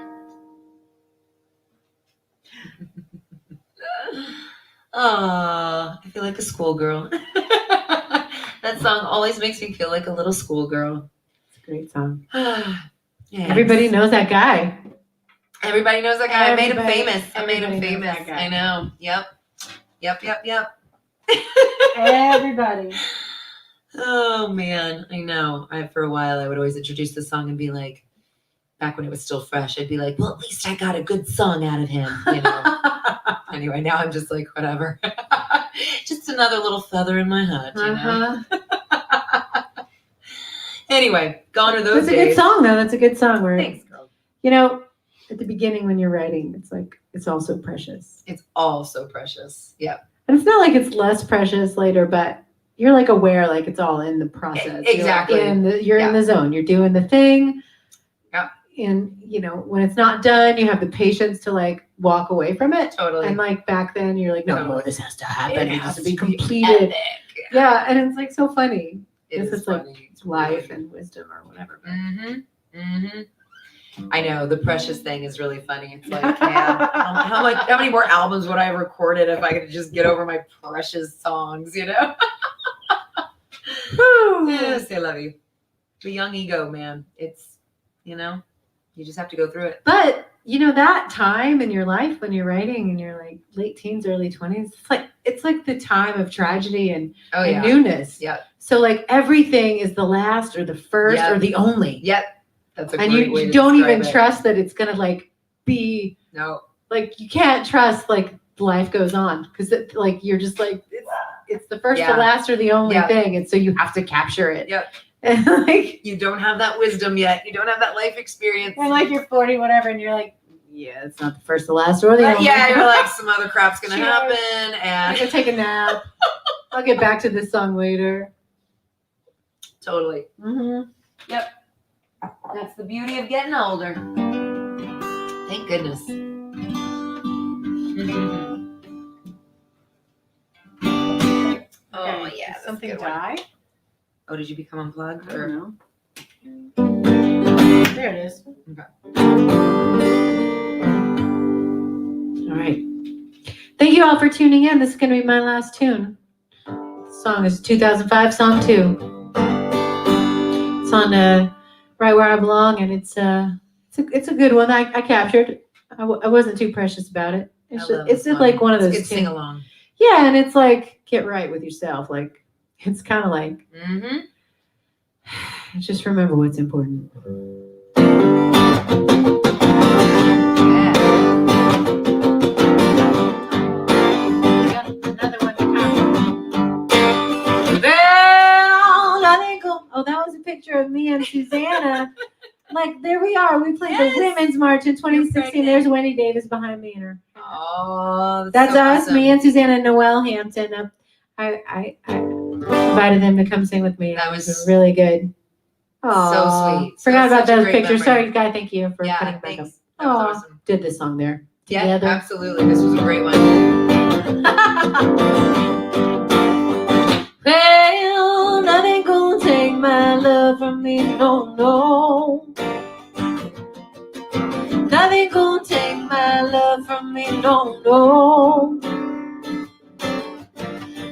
Oh, I feel like a schoolgirl. That song always makes me feel like a little schoolgirl. It's a great song. Yes. Everybody knows that guy. Everybody knows that guy. I made him Everybody- famous. I made him everybody knows famous. that guy. I know. Yep. Everybody. Oh man, I know. For a while I would always introduce the song and be like, back when it was still fresh, I'd be like, well, at least I got a good song out of him, you know. Anyway, now I'm just like, whatever. Just another little feather in my hat, you know. Anyway, gone are those That's a days. good song, though. That's a good song. Where, Thanks, girl. you know, at the beginning when you're writing, it's like, it's all so precious. It's all so precious. Yep. And it's not like it's less precious later, but you're like aware, like it's all in the process. Exactly. You're in the zone. You're doing the thing. Yep. And, you know, when it's not done, you have the patience to like walk away from it. Totally. And like back then, you're like, no, Totally. this has to happen. It It has has to be to be completed. epic. Yeah. And it's like so funny. It This is is like funny. It's life really- and wisdom or whatever. I know, the precious thing is really funny. It's like, man, how many more albums would I have recorded if I could just get over my precious songs, you know? Yes, I love you. The young ego, man. It's, you know, you just have to go through it. But you know, that time in your life when you're writing in your like late teens, early 20s, it's like the time of tragedy and, Oh, and yeah. newness. Yeah. So like everything is the last or the first Yeah. or the only. Yep. That's a And great way you to don't even describe it. trust that it's gonna like be No. like, you can't trust like life goes on because like you're just like it's the first, Yeah. the last, or the only Yeah. thing, and so you have to capture it. Yep. And like You don't have that wisdom yet. You don't have that life experience. and like you're 40, whatever, and you're like, yeah, it's not the first, the last, or the only. Yeah, you're like, some other crap's gonna Cheers. happen, I'm and gonna take a nap. I'll get back to this song later. totally. Mm-hmm. That's the beauty of getting older. Thank goodness. Oh, yeah. Did that's a something good one. die? Oh, did you become unplugged? I don't Or? know. There it is. Okay. All right. Thank you all for tuning in. This is going to be my last tune. The song is 2005 song 2. It's on Right Where I Belong, and it's a good one. I captured. I wasn't too precious about it. It's just like one of those It's good sing along. Yeah, and it's like get right with yourself. Like it's kind of like just remember what's important. Another one to Girl, let it go. Oh, that was a picture of me and Susanna. Like, there we are. We played the Women's March in 2016. There's Wendy Davis behind me. Oh, that's so us, awesome. me and Susanna and Noelle Hampton. I invited them to come sing with me. That was really good. so sweet. Forgot about those Memory. pictures. Sorry, Guy. Thank you for putting back up. Thanks. That was awesome. Did this song there. Yeah, Together. absolutely. This was a great one. Well, nothing gonna take my love from me, no, no. Nothing gonna take my love from me, no, no.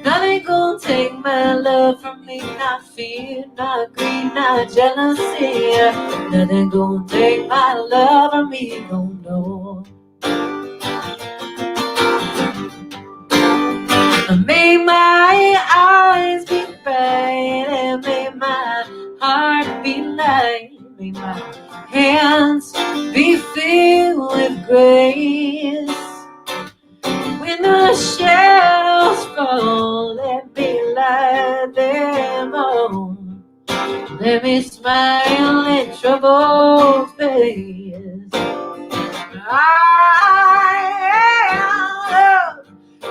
Nothing gonna take my love from me, not fear, not greed, not jealousy. Nothing gonna take my love from me, no, no. May my eyes be bright and may my heart be light. May my hands be filled with grace. When the shadows fall, let me light them on. Let me smile in trouble's face. I am love.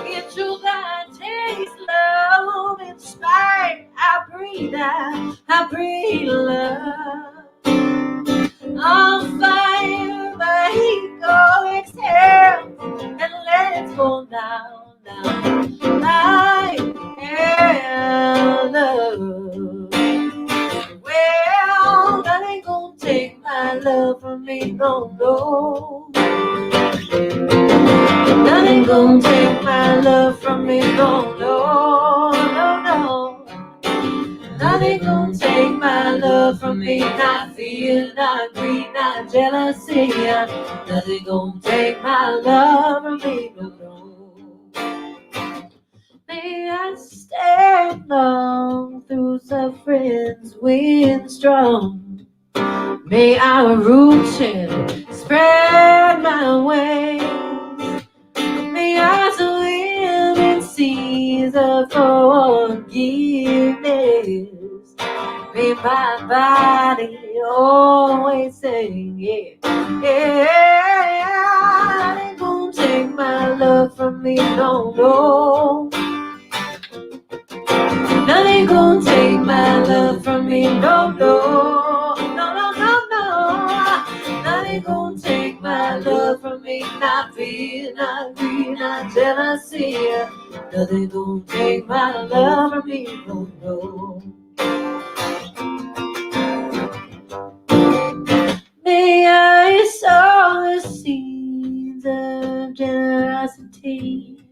In truth, I taste love. In spite, I breathe love. On fire, but he go exhale and let it go down, down. I am love. Well, that ain't gonna take my love from me, no, no. Nothing gonna take my love from me, no, no, no, no. Nothing gonna take my love from me, not fear, not greed, not jealousy. Nothing gonna take my love from me, no, no. May I stand long through suffering's wind strong. May our roots spread my wings. May I swim in seas of forgiveness. May my body always sing, yeah, yeah. Ain't gonna take my love from me, no, no. Nothing gonna take my love from me, no, no, no, no, no, no. Nothing gonna take my love from me, not fear, not greed, not jealousy. Nothing gonna take my love from me, no, no. May I sow the seeds of generosity.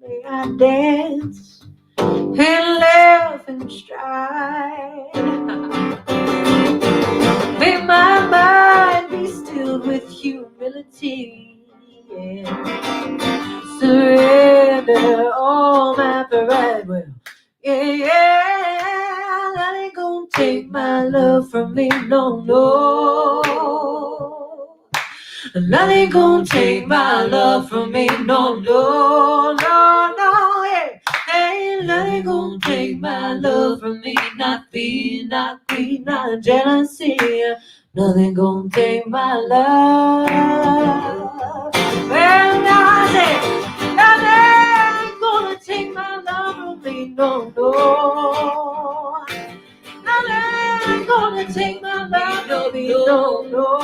May I dance and laugh and stride. May my mind be stilled with humility and surrender all my pride. Well, yeah, that ain't gonna take my love from me, no, no. Nothing gonna take my love from me, no, no, no, no, yeah. Ain't nothing gonna take my love from me, not fear, not greed, not jealousy. Nothing gonna take my love. Well, I say, nothing gonna take my love from me, no, no. Nothing gonna take my love from me, no, no.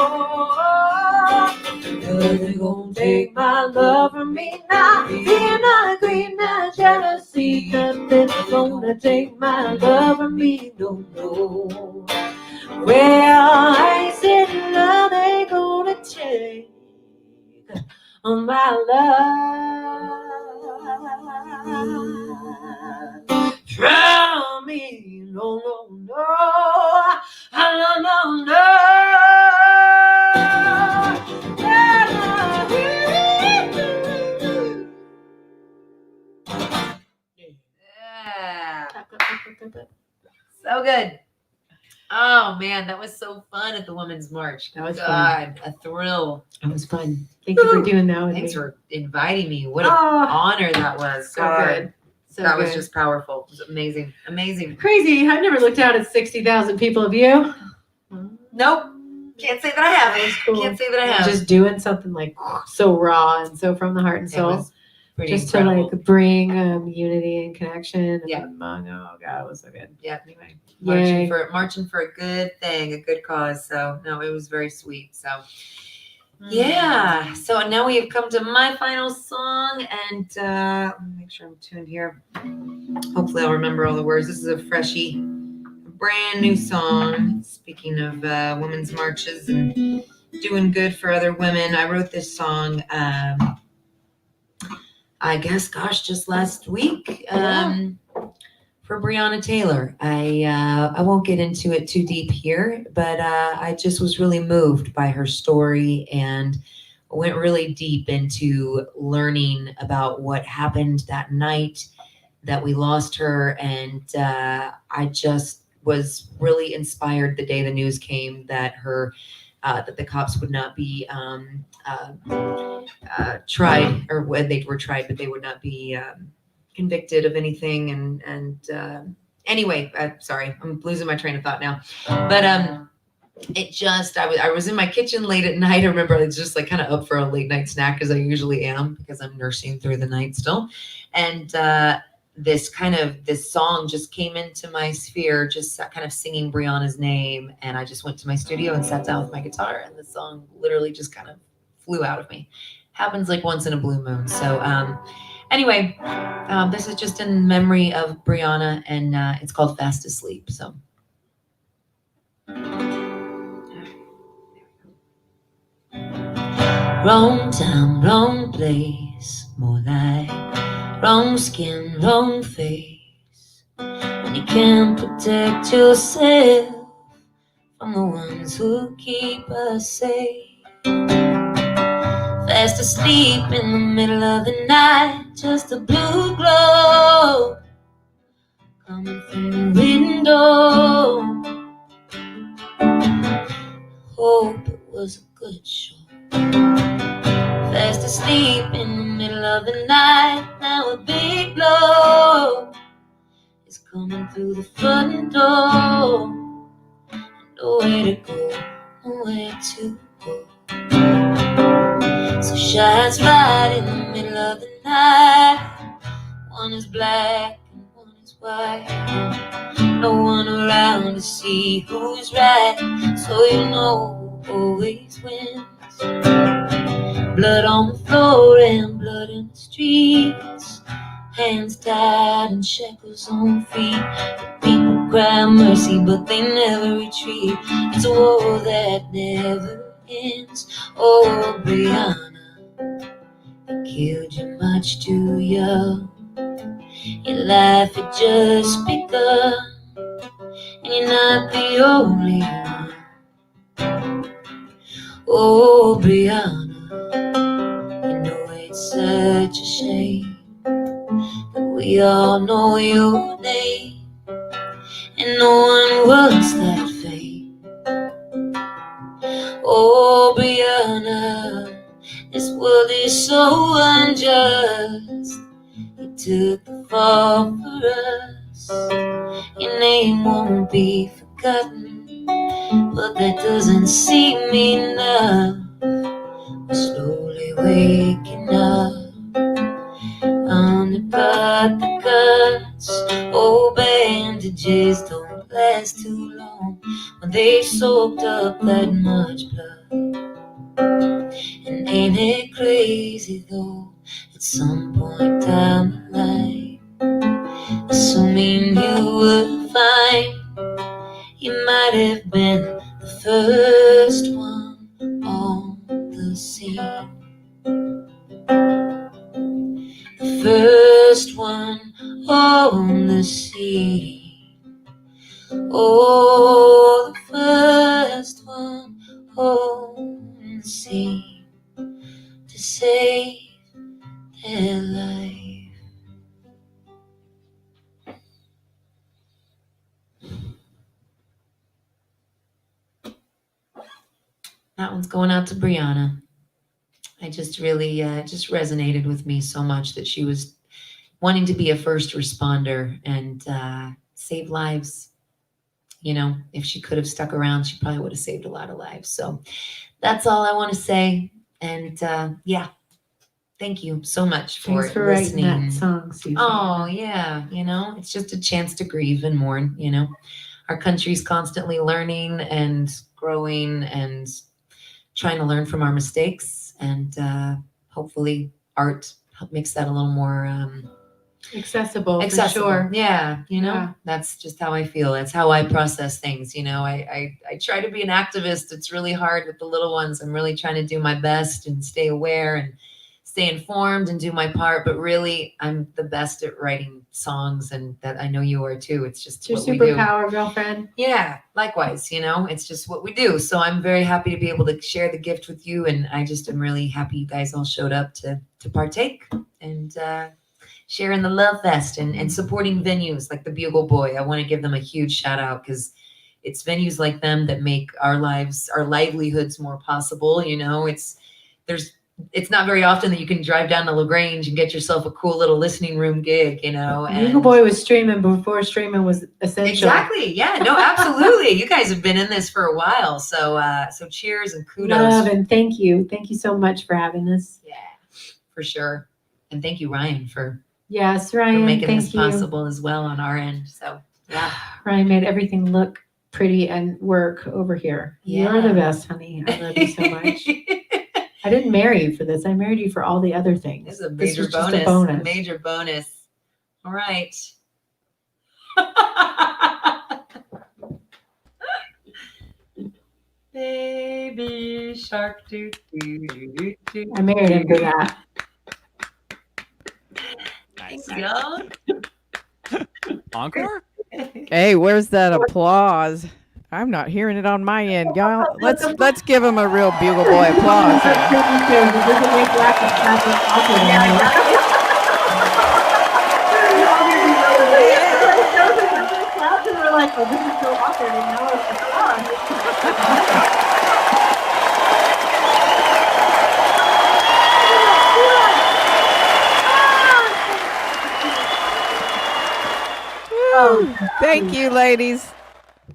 Nothing gonna take my love from me, not fear, not greed, not jealousy. Nothing's gonna take my love from me, no, on my love. Try me, no, no, no, no, no, no. Yeah. So good. Oh man, that was so fun at the Women's March. That was God, a thrill. That was fun. Thank you for doing that with Thanks me. for inviting me. What an Oh, honor that was. so God, good. So that good. was just powerful. It was amazing. Amazing. Crazy. I've never looked out at 60,000 people. Have you? Nope. Can't say that I have. That was cool. Can't say that I have. Just doing something like so raw and so from the heart and It soul. was pretty Just incredible. to like bring unity and connection. Yeah. Among, oh God, it was so good. Yeah. Anyway, Marching for a good thing, a good cause. So no, it was very sweet. So yeah. So now we have come to my final song, and let me make sure I'm tuned here. Hopefully I'll remember all the words. This is a freshie, brand new song. Speaking of women's marches and doing good for other women, I wrote this song I guess, gosh, just last week for Breonna Taylor. I won't get into it too deep here, but I just was really moved by her story and went really deep into learning about what happened that night that we lost her. And I just was really inspired the day the news came that that the cops would not be tried, or they were tried, but they would not be convicted of anything. And anyway, sorry, I'm losing my train of thought now. But it just, I was in my kitchen late at night. I remember I was just like kind of up for a late night snack, as I usually am, because I'm nursing through the night still. And this song just came into my sphere, just kind of singing Breonna's name. And I just went to my studio and sat down with my guitar, and the song literally just kind of flew out of me. Happens like once in a blue moon. So anyway, this is just in memory of Breonna, and it's called Fast Asleep. So. Wrong time, wrong place, more like wrong skin, wrong face. When you can't protect yourself from the ones who keep us safe. Fast asleep in the middle of the night, just a blue glow coming from the window. Hope it was a good show. Fast asleep in the middle of the night, now a big blow is coming through the front door. Nowhere to go, nowhere to go. So shines right in the middle of the night. One is black and one is white. No one around to see who's right, so you know who always wins. Blood on the floor and blood in the streets. Hands tied and shackles on feet. The people cry mercy, but they never retreat. It's a war that never ends. Oh, Breonna, they killed you much too young. Your life had just begun, and you're not the only one. Oh, Breonna, you know it's such a shame that we all know your name, and no one wants that fame. Oh, Breonna, this world is so unjust. You took the fall for us. Your name won't be forgotten, but that doesn't seem enough. We're slowly waking up. Undercut the guts. Oh, bandages don't last too long when they've soaked up that much blood. And ain't it crazy though, at some point down the line, assuming you were fine, you might have been the first one on the scene. The first one on the sea. Oh, the first one on the sea to save their life. That one's going out to Brianna. I just really just resonated with me so much that she was wanting to be a first responder and save lives. You know, if she could have stuck around, she probably would have saved a lot of lives. So that's all I want to say. And yeah, thank you so much for Thanks for writing listening. that song, Susan. Oh, yeah. You know, it's just a chance to grieve and mourn. You know, our country's constantly learning and growing and trying to learn from our mistakes. And hopefully art makes that a little more accessible, accessible. for sure. Yeah, you know, Yeah. that's just how I feel. That's how I process things. You know, I try to be an activist. It's really hard with the little ones. I'm really trying to do my best and stay aware and stay informed and do my part. But really, I'm the best at writing songs, and that I know you are too. It's just It's your what we do. superpower, girlfriend. Yeah, likewise, you know, it's just what we do. So I'm very happy to be able to share the gift with you. And I just am really happy you guys all showed up to partake and sharing the love fest and supporting venues like the Bugle Boy. I want to give them a huge shout out because it's venues like them that make our lives, our livelihoods more possible. You know, it's not very often that you can drive down to LaGrange and get yourself a cool little listening room gig, you know. Bugle Boy was streaming before streaming was essential. Exactly. Yeah. No, absolutely. You guys have been in this for a while. So cheers and kudos. Love and thank you. Thank you so much for having this. Yeah, for sure. And thank you, Ryan, for Yes, Ryan. making thank this you. possible as well on our end. So yeah. Ryan made everything look pretty and work over here. Yeah. You're the best, honey. I love you so much. I didn't marry you for this. I married you for all the other things. This is a This major was just bonus. a bonus. A major bonus. All right. Baby shark doo doo doo doo doo. I married him for that. Thanks, y'all. Encore? Hey, where's that applause? I'm not hearing it on my end, y'all. Let's give him a real Bugle Boy applause. We're like, oh, this is so awkward, and now it's on. Thank you, ladies.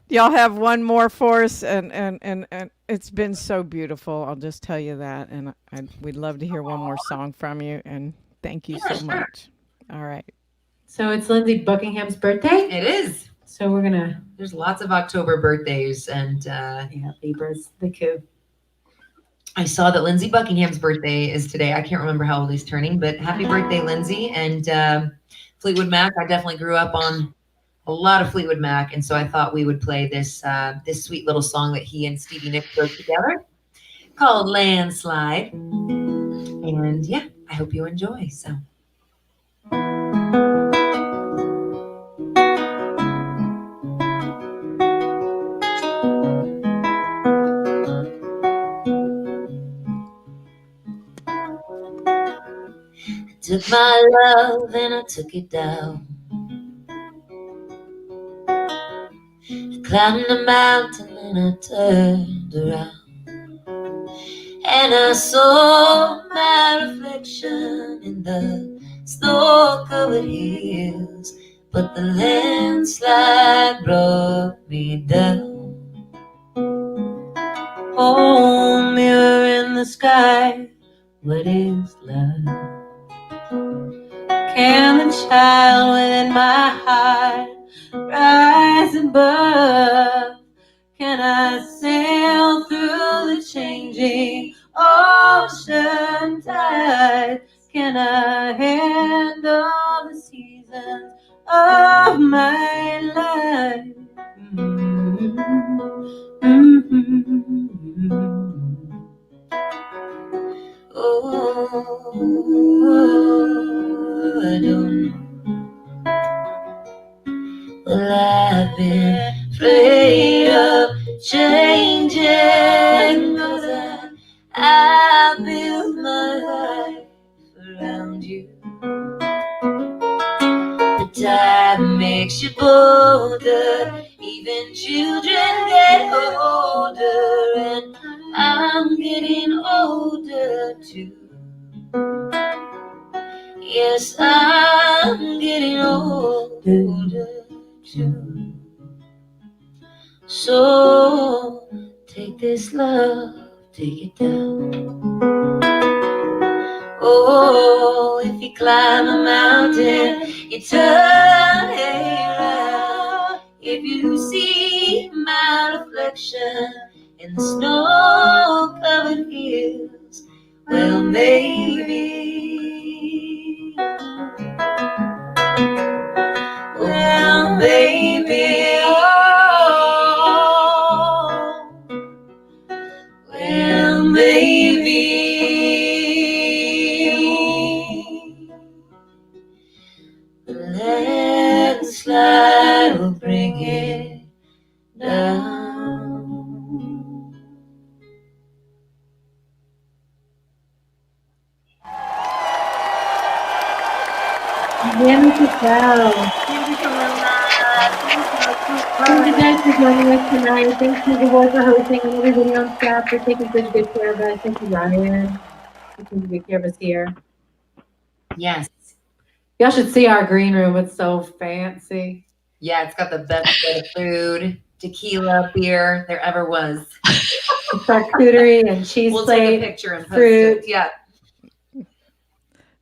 Y'all have one more for us, and it's been so beautiful. I'll just tell you that, and we'd love to hear one more song from you. And thank you so much. All right. So it's Lindsay Buckingham's birthday. It is. So we're gonna. There's lots of October birthdays, and Yeah, Libras, the coup. I saw that Lindsay Buckingham's birthday is today. I can't remember how old he's turning, but happy birthday, Lindsay. And Fleetwood Mac, I definitely grew up on a lot of Fleetwood Mac, and so I thought we would play this this sweet little song that he and Stevie Nicks wrote together called Landslide. And yeah, I hope you enjoy. So. Took my love and I took it down. I climbed the mountain and I turned around. And I saw my reflection in the snow-covered hills. But the landslide brought me down. Oh, mirror in the sky, what is love? Can the child within my heart rise above? Can I sail through the changing ocean tide? Can I handle the seasons of my life? Oh. I build my life around you. The time makes you bolder, even children get older, and I'm getting older too. Yes, I'm getting older too. So take this love, take it down. Oh, if you climb a mountain, you turn around. If you see my reflection in the snow-covered hills, well, maybe, well, maybe, oh, well, maybe. The landslide will bring it down. Wonderful show. Thank you, Colonna. Thank you guys for joining us tonight. Thank you, the board, for hosting, and everybody on staff for taking such good care of us. Thank you, Ryan, for taking good care of us here. Yes. Y'all should see our green room. It's so fancy. Yeah, it's got the best bit of food, tequila, beer there ever was. Charcuterie and cheese We'll plate. take a picture and post fruit. it. Yeah.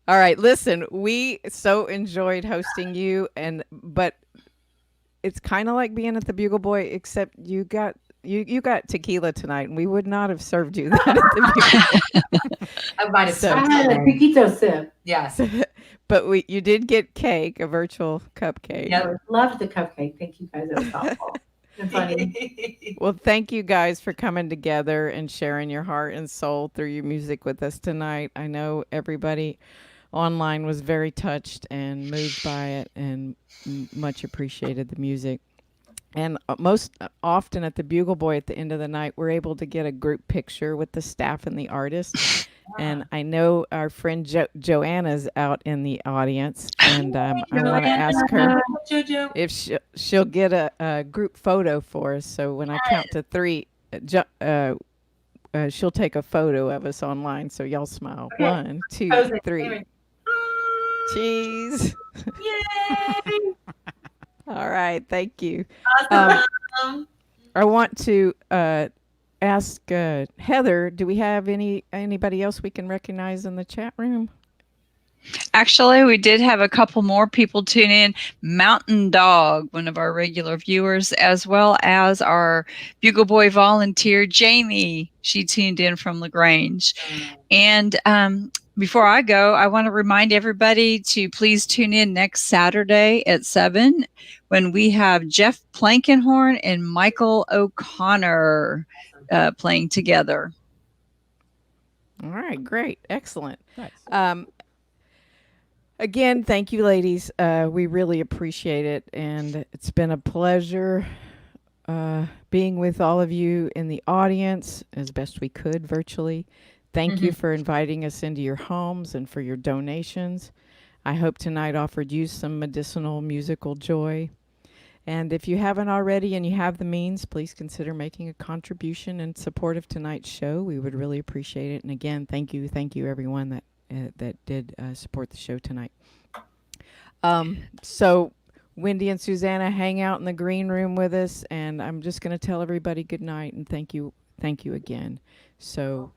All right, listen, we so enjoyed hosting you, but it's kind of like being at the Bugle Boy, except you got tequila tonight, and we would not have served you that at the Bugle Boy. I might have So- I smoked had a it. piquito sip. Yes. But you did get cake, a virtual cupcake. Yep. I loved the cupcake. Thank you guys. It was thoughtful and funny. Well, thank you guys for coming together and sharing your heart and soul through your music with us tonight. I know everybody online was very touched and moved by it and much appreciated the music. And most often at the Bugle Boy at the end of the night, we're able to get a group picture with the staff and the artists. And I know our friend Joanna's out in the audience, and I want to ask her Jojo. if she'll get a group photo for us. So when I count to three, she'll take a photo of us online. So y'all smile. Okay. 1, 2, Pose it. 3. Cheese. Yay! All right. Thank you. Awesome. I want to ask Heather, do we have anybody else we can recognize in the chat room? Actually, we did have a couple more people tune in. Mountain Dog, one of our regular viewers, as well as our Bugle Boy volunteer, Jamie. She tuned in from LaGrange. And before I go, I want to remind everybody to please tune in next Saturday at 7 when we have Jeff Plankenhorn and Michael O'Connor playing together. All right. Great. Excellent. Nice. Again, thank you, ladies. We really appreciate it. And it's been a pleasure being with all of you in the audience as best we could virtually. Thank you for inviting us into your homes and for your donations. I hope tonight offered you some medicinal musical joy. And if you haven't already and you have the means, please consider making a contribution in support of tonight's show. We would really appreciate it. And again, thank you everyone that did support the show tonight. So Wendy and Susanna hang out in the green room with us, and I'm just going to tell everybody good night and thank you again. So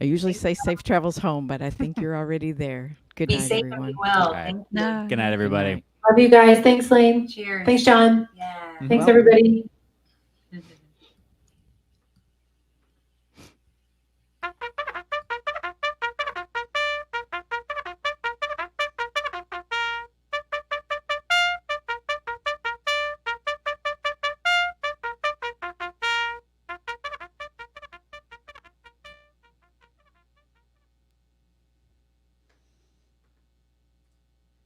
I usually say safe travels home, but I think you're already there. Good Be night, safe everyone. and well. All right. Thank you. No. Good night, everybody. night. Love you guys. Thanks, Lane. Cheers. Thanks, John. Yeah. Thanks, everybody.